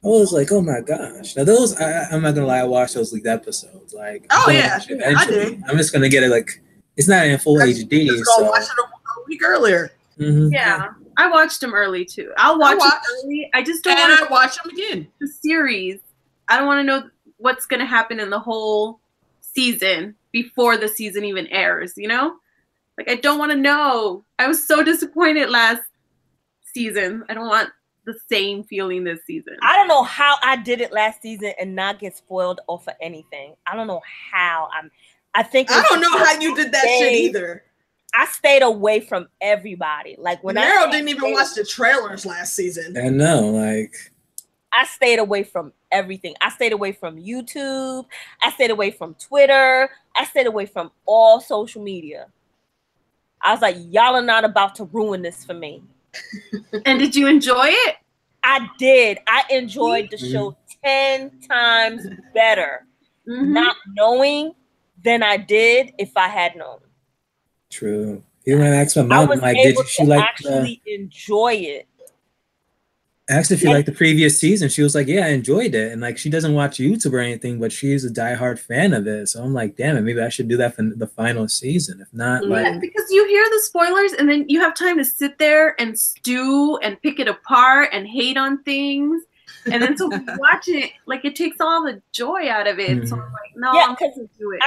I was like, oh my gosh. Now those, I'm not gonna lie, I watched those leaked episodes. Like, oh yeah, I did. I'm just gonna get it. Like, it's not in full HD. Just so watch it a week earlier. Mm-hmm. Yeah, I watched them early too. I'll watch it early. I just don't want to watch them again. The series. I don't want to know what's gonna happen in the whole season before the season even airs. You know, like I don't want to know. I was so disappointed last season. I don't want the same feeling this season. I don't know how I did it last season and not get spoiled off of anything. I don't know how. I don't know how you did that shit either. I stayed away from everybody. Like when Meryl didn't even watch the trailers last season. I know, like I stayed away from everything. I stayed away from YouTube. I stayed away from Twitter. I stayed away from all social media. I was like, y'all are not about to ruin this for me. And did you enjoy it? I did. I enjoyed the show 10 times better not knowing than I did if I had known. True. Even when I asked my mom, like, did she like actually enjoy it? Asked if she liked the previous season. She was like, yeah, I enjoyed it. And like, she doesn't watch YouTube or anything, but she's a diehard fan of it. So I'm like, damn it, maybe I should do that for the final season. If not, like, because you hear the spoilers and then you have time to sit there and stew and pick it apart and hate on things. And then so watching it, like it takes all the joy out of it. So I'm like, no, I'm gonna do it.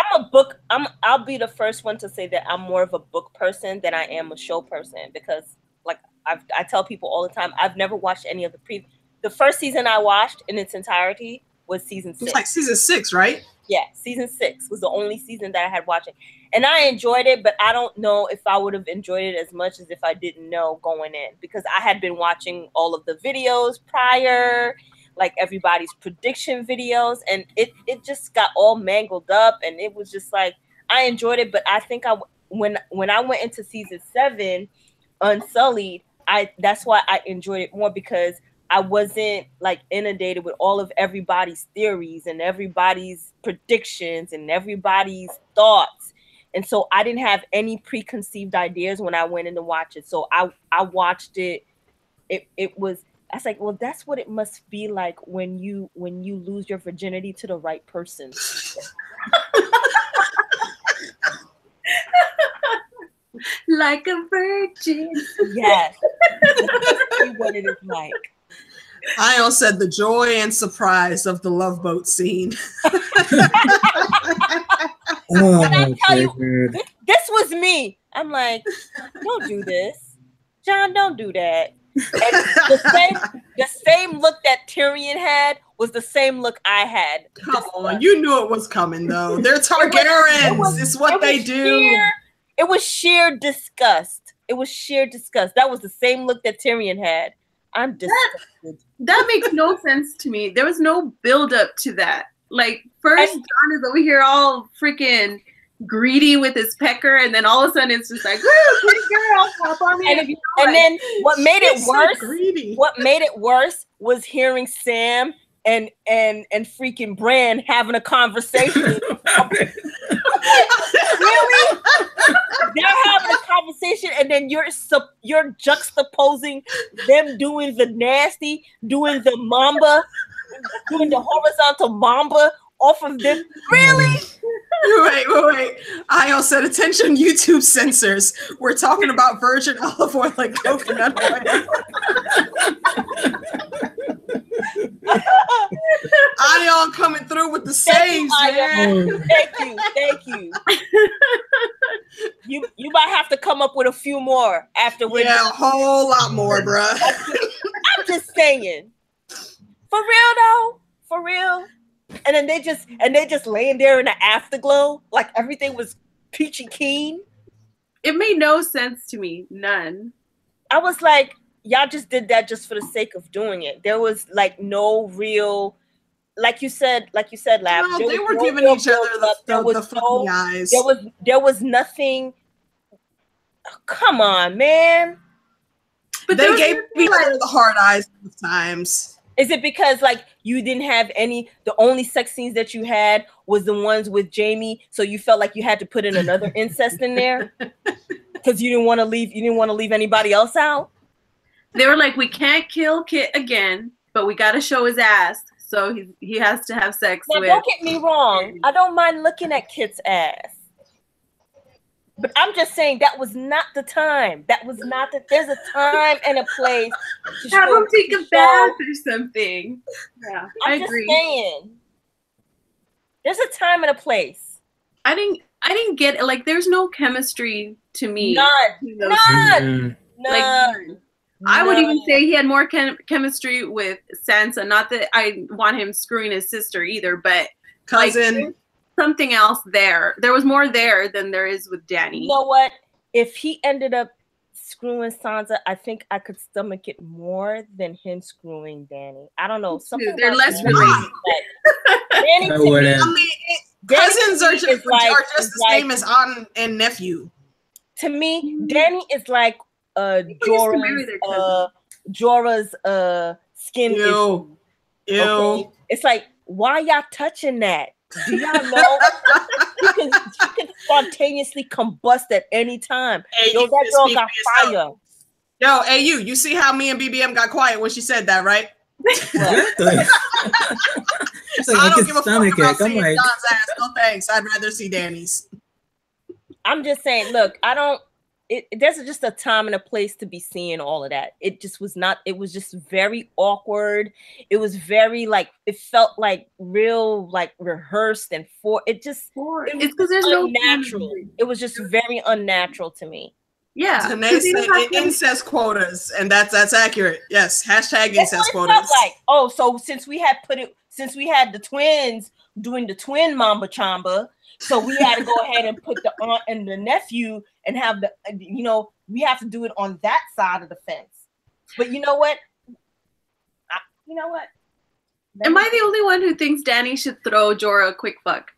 I'll be the first one to say that I'm more of a book person than I am a show person, because like I tell people all the time, I've never watched any of the first season I watched in its entirety was season 6. It was like season 6, right? Yeah, season 6 was the only season that I had watching. And I enjoyed it, but I don't know if I would have enjoyed it as much as if I didn't know going in, because I had been watching all of the videos prior, like everybody's prediction videos, and it just got all mangled up, and it was just like, I enjoyed it, but I think when I went into season 7, Unsullied, that's why I enjoyed it more, because I wasn't like inundated with all of everybody's theories and everybody's predictions and everybody's thoughts. And so I didn't have any preconceived ideas when I went in to watch it. So I watched it. I was like, well, that's what it must be like when you lose your virginity to the right person. Like a virgin. Yes. That's what it is like. Ion said the joy and surprise of the Love Boat scene. oh, I tell you, this was me. I'm like, don't do this. John, don't do that. And the same look that Tyrion had was the same look I had. Come on, you knew it was coming though. They're Targaryens. It's what they do. It was sheer disgust. It was sheer disgust. That was the same look that Tyrion had. I'm disgusted. That makes no sense to me. There was no build up to that. Like, first, John is over here all freaking greedy with his pecker, and then all of a sudden it's just like, woo, pretty girl, pop on me. And then what made it worse? What made it worse was hearing Sam and freaking Bran having a conversation. Really? They're having a conversation, and then you're juxtaposing them doing the nasty, doing the mamba, doing the horizontal mamba off of them. Really? Wait. Io said, attention, YouTube censors. We're talking about virgin olive oil and coconut oil. Io coming through with the saves, man. Thank you. You might have to come up with a few more after we're Yeah, done. a whole lot more, bruh. I'm just saying. For real though, for real. And then they just laying there in the afterglow, like everything was peachy keen. It made no sense to me. None. I was like, y'all just did that just for the sake of doing it. There was like no real, like you said, Lab. No, they were giving each other the fucking eyes. There was nothing. Oh, come on, man. But they gave each other the hard eyes times. Is it because like you didn't have the only sex scenes that you had was the ones with Jamie, so you felt like you had to put in another incest in there because you didn't want to leave anybody else out? They were like, we can't kill Kit again, but we got to show his ass, so he has to have sex now, with. Don't get me wrong, I don't mind looking at Kit's ass, but I'm just saying that was not the time. That was not there's a time and a place to have him take a bath or something. Yeah, I agree. Just saying, there's a time and a place. I didn't get it. Like, there's no chemistry to me. None. I would even say he had more chemistry with Sansa. Not that I want him screwing his sister either, but cousin. Like, something else there. There was more there than there is with Dany. You know what? If he ended up screwing Sansa, I think I could stomach it more than him screwing Dany. I don't know. Something they're less related. Dany to me, I mean, cousins are just the same as aunt and nephew. To me, Dany is like Jorah's skin. Ew. Okay? It's like, why y'all touching that? Do y'all know she can spontaneously combust at any time? Hey, yo, that girl got fire. Yo, hey, you see how me and BBM got quiet when she said that, right? Exactly. I don't give a fuck about seeing John's ass. No thanks. I'd rather see Dany's. I'm just saying, look, there's just a time and a place to be seeing all of that. It just was not, it was just very awkward. It was very like, it felt like real, like rehearsed and it's because there's unnatural. It was just very unnatural to me. Yeah. Tanae said incest quotas, and that's accurate. Yes. Hashtag incest quotas. Like, so since we had the twins doing the twin Mamba Chamba, so we had to go ahead and put the aunt and the nephew and have we have to do it on that side of the fence. But you know what? Am I the only one who thinks Dany should throw Jorah a quick fuck?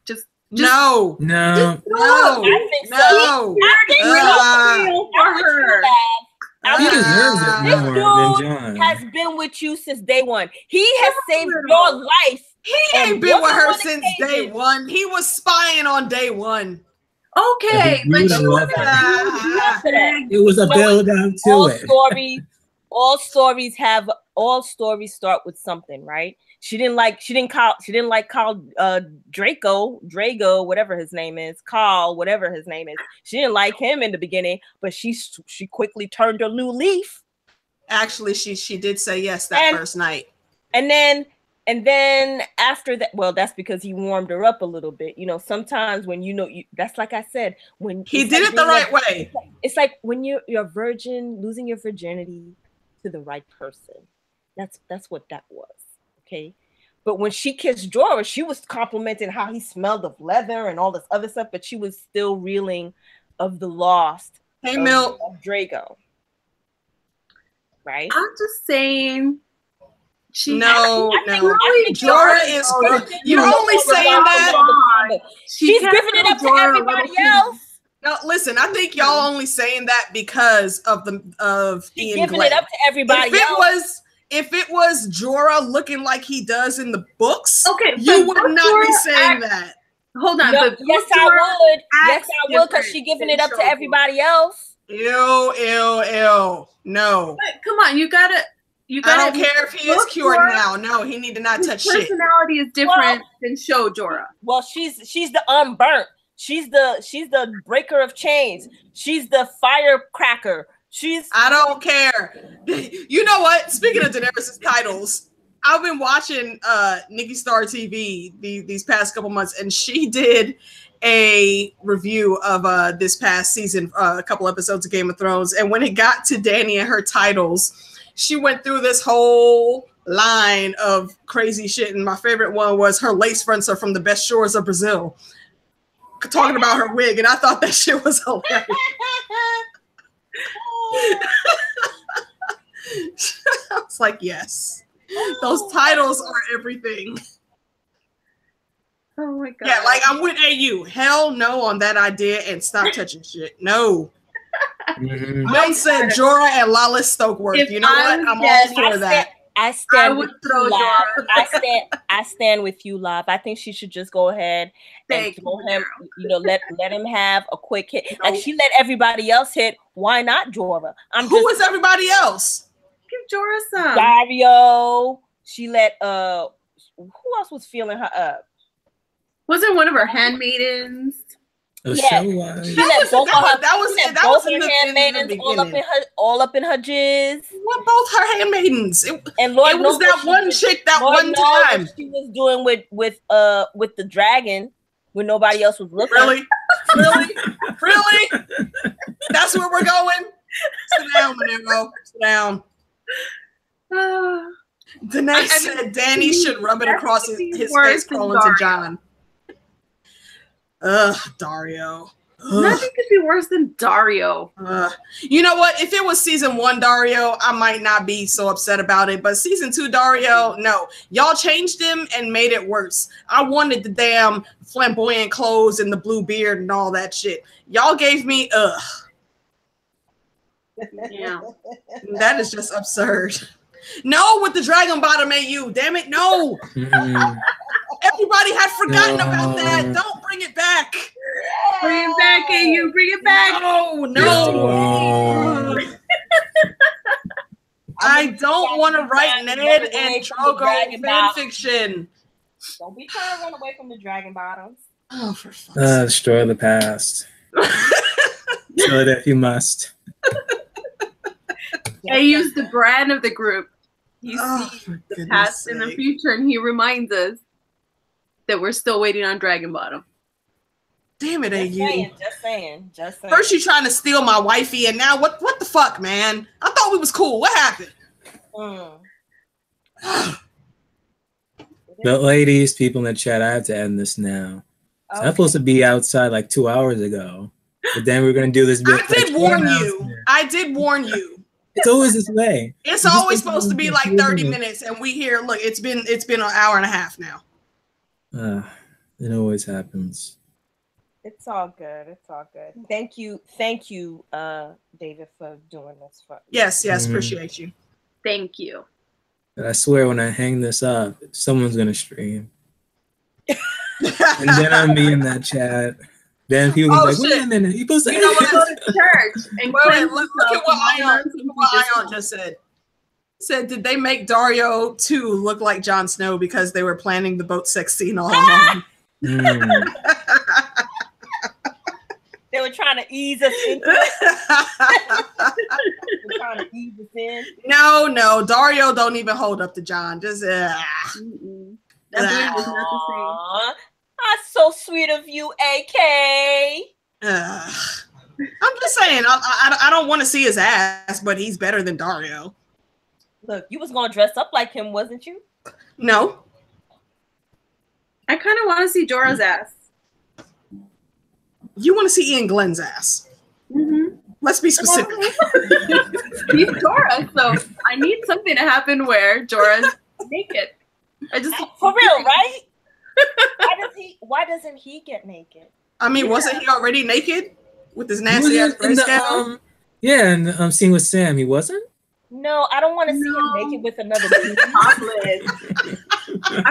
No. I think so. He deserves it more than John. Has been with you since day one. He has saved your life. He ain't been with her since day one. He was spying on day one. Okay, but it was a build up to it. All stories start with something, right? She didn't like Carl Drago, whatever his name is, Carl, whatever his name is. She didn't like him in the beginning, but she quickly turned a new leaf. Actually, she did say yes that first night. And then after that, well, that's because he warmed her up a little bit. Sometimes when that's like I said, when he did it the right way. It's like when you're a virgin, losing your virginity to the right person. That's what that was. Okay. But when she kissed Jorah, she was complimenting how he smelled of leather and all this other stuff, but she was still reeling of the lost of Drago. Right? I'm just saying. Jorah is good. You're only saying that. She's giving it up to everybody else. No, listen. I think y'all only saying that because of She's Ian giving Glenn. it up to everybody else. If it was Jorah looking like he does in the books, okay, you would not be saying that. Hold on. No, yes, I would. Yes, I would, because she's giving it up to everybody else. Ew. No. But come on, you guys, I don't care if he is cured now. No, he need to not touch shit. Personality is different than show Jorah. Well, she's the unburnt. She's the breaker of chains. She's the firecracker. I don't care. You know what? Speaking of Daenerys' titles, I've been watching Nikki Star TV these past couple months, and she did a review of this past season, a couple episodes of Game of Thrones. And when it got to Dany and her titles, she went through this whole line of crazy shit. And my favorite one was her lace fronts are from the best shores of Brazil. Talking about her wig, and I thought that shit was hilarious. I was like, yes, those titles are everything. Oh my god. Yeah, like I'm with AU. Hell no on that idea, and stop touching shit. No. Mel said Jorah and Lawless Stokeworth. You know what? I'm all for that. I stand with you, Live. I stand with you, Live. I think she should just go ahead and throw him, let him have a quick hit. Nope. Like she let everybody else hit. Why not Jorah? Who is everybody else? Give Jorah some. Dario. She let who else was feeling her up? Wasn't one of her handmaidens? Yeah, she let both her handmaidens all up in her jizz. What both her handmaidens? And Lord knows that one chick that one time she was doing with the dragon when nobody else was looking. Really? That's where we're going. Sit down, Monero. Sit down. Danae said Dany should rub it across his face, calling to John. Dario. Nothing could be worse than Dario. You know what? If it was season 1 Dario, I might not be so upset about it. But season 2 Dario, no. Y'all changed him and made it worse. I wanted the damn flamboyant clothes and the blue beard and all that shit. Y'all gave me Yeah. That is just absurd. No, with the dragon bottom AU. Damn it, no. Everybody had forgotten about that. Don't bring it back. Bring it back, AU. Bring it back. No. I don't want to write Ned and Drogo fan fiction. Don't be trying to run away from the dragon bottoms. Oh, for fuck's sake. Destroy the past. Kill it if you must. I use the brand of the group. He sees the past and the future, and he reminds us that we're still waiting on Dragon Bottom. Damn it, AU. Just saying. First you trying to steal my wifey, and now what the fuck, man? I thought we was cool. What happened? But ladies, people in the chat, I have to end this now. So I'm supposed to be outside like 2 hours ago. But then we're going to do this bit. I did warn you. It's always this way. It's always supposed to be like 30 minutes, and we here. Look, it's been an hour and a half now. It always happens. It's all good. Thank you, David, for doing this for us. Yes, appreciate you. Thank you. But I swear, when I hang this up, someone's gonna stream, and then I'll be in that chat. Then people be like, "Wait a minute, you supposed to go to church and look at what Ion just said. Said, did they make Dario 2 look like Jon Snow because they were planning the boat sex scene all along? They were trying to ease us into it. No, Dario don't even hold up to Jon. Just that was not the same. That's so sweet of you, AK. I'm just saying, I don't want to see his ass, but he's better than Dario. Look, you was gonna dress up like him, wasn't you? No. I kind of want to see Jorah's ass. You want to see Ian Glenn's ass? Mm-hmm. Let's be specific. He's Jorah, so I need something to happen where Jorah's naked. For real, right? Why doesn't he get naked? I mean, wasn't he already naked with his nasty ass breast down? Yeah, and Scene with Sam, he wasn't? No, I don't want to see him naked with another dude. I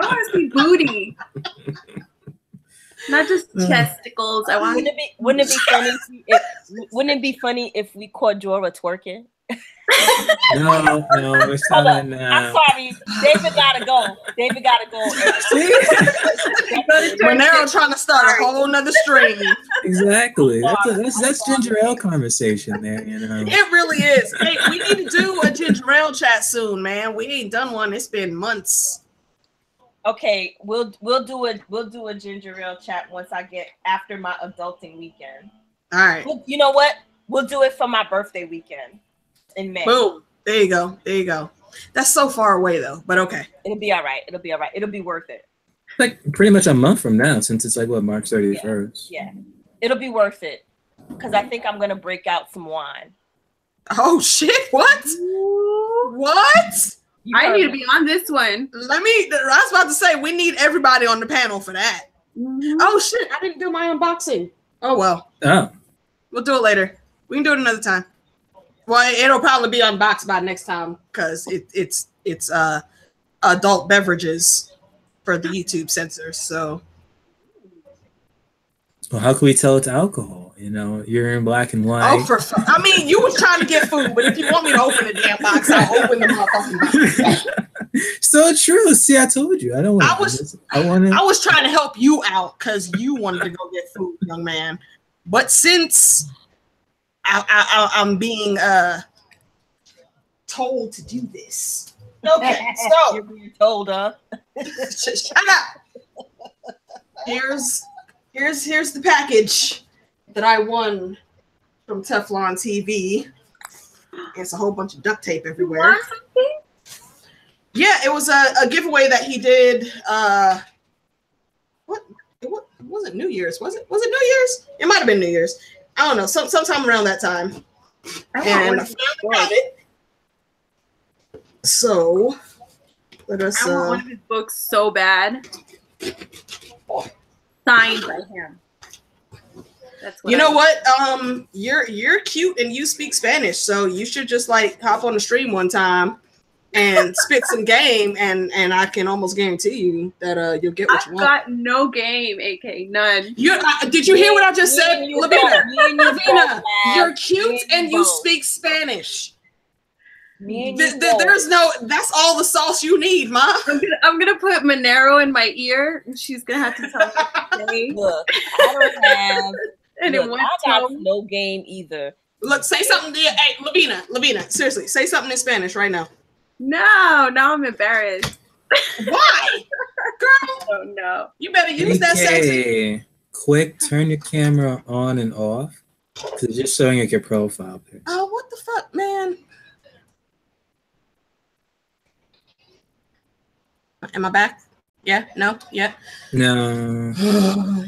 want to see booty. Not just testicles. I want. Wouldn't it be funny Wouldn't it be funny if we caught Jorah twerking? No, it's Hold not up. now. I'm sorry. David gotta go. David gotta go. Monero trying to start a whole nother stream. Exactly. That's ginger ale conversation there, you know. It really is. Hey, we need to do a ginger ale chat soon, man. We ain't done one. It's been months. Okay, we'll do a ginger ale chat once I get after my adulting weekend. All right. You know what? We'll do it for my birthday weekend in May. Boom. There you go. There you go. That's so far away though, but okay. It'll be all right. It'll be all right. It'll be worth it. Like pretty much a month from now, since it's like what, March 31st. Yeah. It'll be worth it. Because I think I'm gonna break out some wine. Oh shit! What? What? I need to be on this one. I was about to say we need everybody on the panel for that. Oh shit! I didn't do my unboxing. Oh well. Oh. We'll do it later. We can do it another time. Well, it'll probably be unboxed by next time because it's adult beverages for the YouTube censors. So. Well, how can we tell it's alcohol? You know, you're in black and white. Oh, I mean, you was trying to get food, but if you want me to open the damn box, I'll open the motherfucking box. So true. See, I told you. I don't want. I was trying to help you out because you wanted to go get food, young man. But since I'm being told to do this, okay. So you're being told, huh? Shut up. Here's the package that I won from Teflon TV. It's a whole bunch of duct tape everywhere. Yeah, it was a giveaway that he did. What? It wasn't New Year's, was it? Was it New Year's? It might have been New Year's. I don't know. Sometime around that time. And I found it. So let us. I want one of his books so bad. Signed by him. That's what you know what? You're cute and you speak Spanish, so you should just like hop on the stream one time and spit some game, and I can almost guarantee you that you'll get what you want. I've got no game, AK, none. Did you hear what I just said, Lavina? You're cute and you speak Spanish. There's no. That's all the sauce you need, ma. I'm gonna put Monero in my ear, and she's gonna have to tell me what to say. Look, I don't have. And look, I got no game either. Look, say something. Hey, Lavina, seriously, say something in Spanish right now. No, now I'm embarrassed. Why, girl? Oh no. You better use that sexy. Quick, turn your camera on and off because it's just showing like your profile picture. Oh, what the fuck, man? Am I back? Yeah? No? Yeah? No.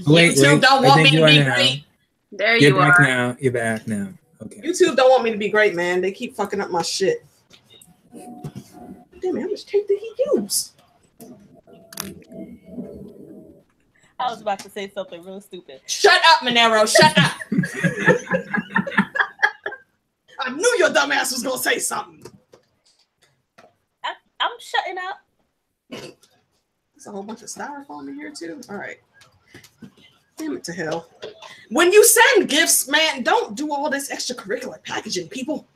Wait, YouTube don't want me to be great. There you are. Back now. You're back now. Okay. YouTube don't want me to be great, man. They keep fucking up my shit. Damn it, how much tape did he use? I was about to say something real stupid. Shut up, Monero. Shut up. I knew your dumb ass was going to say something. I'm shutting up. There's a whole bunch of styrofoam in here too. All right. Damn it to hell. When you send gifts, man, don't do all this extracurricular packaging, people.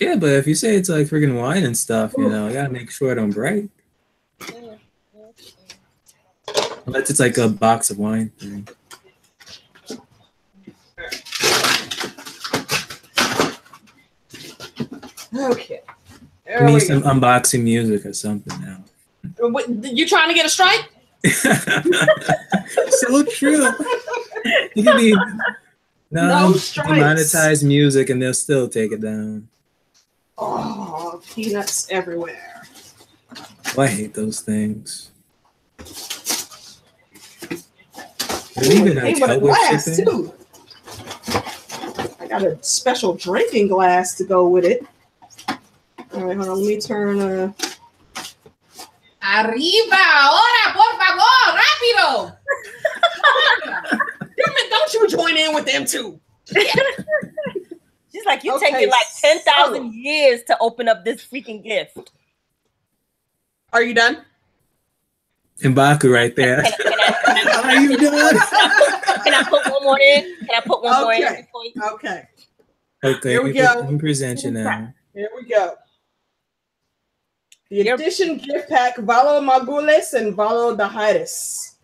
Yeah, but if you say it's like freaking wine and stuff, you know, you gotta make sure it don't break. Unless it's like a box of wine thing. Okay. We need some unboxing music or something now. You trying to get a strike? So true. You can be monetize music and they'll still take it down. Oh, peanuts everywhere. Oh, I hate those things. Even a glass too. I got a special drinking glass to go with it. All right, hold on. Let me turn. Arriba, ahora, por favor, rápido. Damn it, don't you join in with them too. She's like, you taking like 10,000 years to open up this freaking gift. Are you done? M'Baku right there. Can Are you done? Can I put one more in? Can I put one more in before you? Okay. Okay, Here we go. We present you now. Here we go. The edition gift pack, Valo Magules and Valo Dahiris.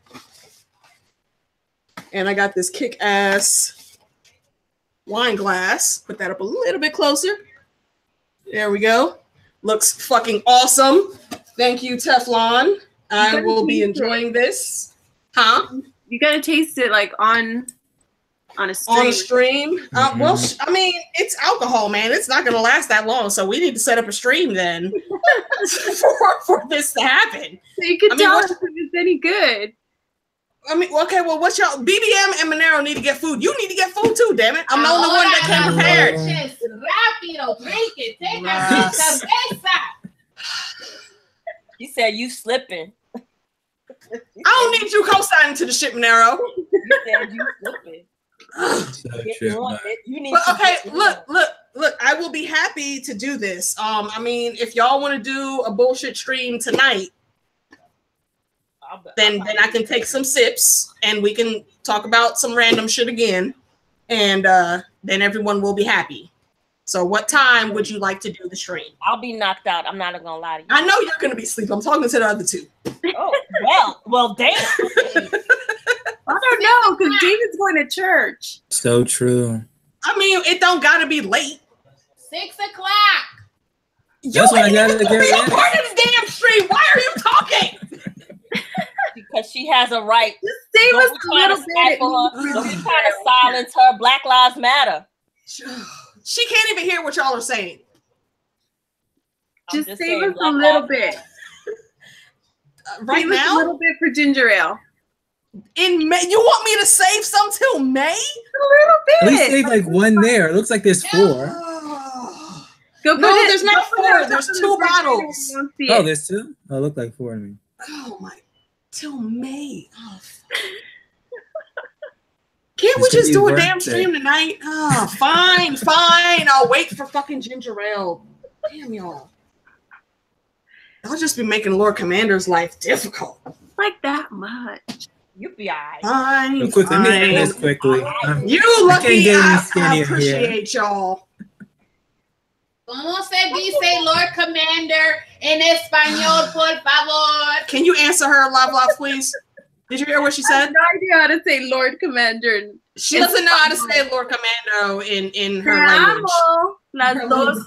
And I got this kick-ass wine glass. Put that up a little bit closer. There we go. Looks fucking awesome. Thank you, Teflon. I will be enjoying this. Huh? You gotta taste it like on a stream. On a stream? Well, I mean, it's alcohol, man. It's not going to last that long. So we need to set up a stream then for this to happen. So you can tell us if it's any good. I mean, okay, well, what's y'all? BBM and Monero need to get food. You need to get food too, damn it. I'm the only one that came prepared. Rápido, drink it. Take that cerveza. You said you slipping. I don't need you co-signing to the shit, Monero. You said you slipping. Okay, look, I will be happy to do this. I mean, if y'all want to do a bullshit stream tonight, then I can take some sips and we can talk about some random shit again, and then everyone will be happy. So what time would you like to do the stream? I'll be knocked out. I'm not gonna lie to you. I know you're gonna be asleep. I'm talking to the other two. Oh, well, damn. I don't know, because David's going to church. So true. I mean, it don't gotta be late. 6 o'clock. That's why I gotta get ready. You're part of the damn stream. Why are you talking? Because she has a right. Just save us a little bit. Don't be trying to silence her. Black Lives Matter. She can't even hear what y'all are saying. Just save us a little bit. Right save now? Us a little bit for ginger ale. In May, you want me to save some till May? A little bit. At least save like one there. It looks like there's 4. No, there's not 4. There's 2 bottles. Oh, there's 2? Oh, it looked like 4 to me. Oh my, till May. Oh, can't we just do a damn stream tonight? Oh, fine. I'll wait for fucking ginger ale. Damn y'all. I'll just be making Lord Commander's life difficult. Like that much. You'll be all right. Fine. Quickly, let me this quickly. You lucky. I appreciate y'all. ¿Cómo se dice Lord Commander en español, por favor? Can you answer her, Love, please? Did you hear what she said? I have no idea how to say Lord Commander. She doesn't know how to say Lord Commando in her language. Las dos.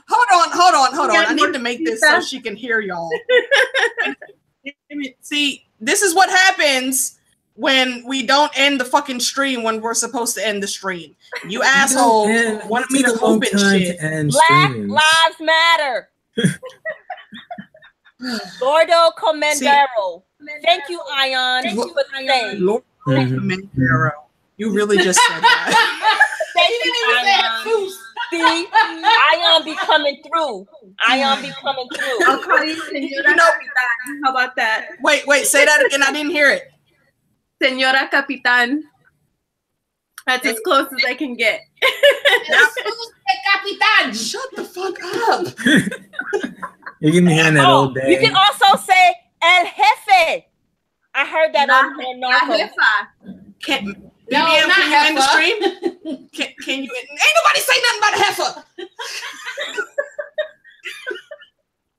Hold on. I need to make this so she can hear y'all. See, this is what happens when we don't end the fucking stream when we're supposed to end the stream. You assholes want me to open shit. Black Lives Matter. Gordo Comandero. Thank you, Ion. Thank you for saying. Lord Comandero. You really just said that. Thank you, Ion. See, Ion be coming through. Ion be coming through. I'll call you Senora Capitan. How about that? Wait, say that again. I didn't hear it. Senora Capitan. That's as close as I can get. Capitan. Shut the fuck up. You're gonna be hearing that all day. You can also say El Jefe. I heard that on Narcos. Can No, you not end the heifer. stream? Can you? Ain't nobody say nothing about a heifer.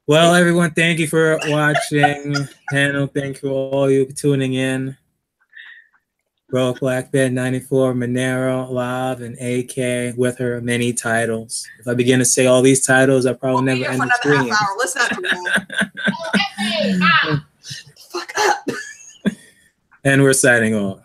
Well, everyone, thank you for watching. Panel, thank you all you tuning in. Broke Black Bed 94, Monero, Live, and AK with her many titles. If I begin to say all these titles, I probably never end the stream. Half hour. Let's not do that. Fuck up. And we're signing off.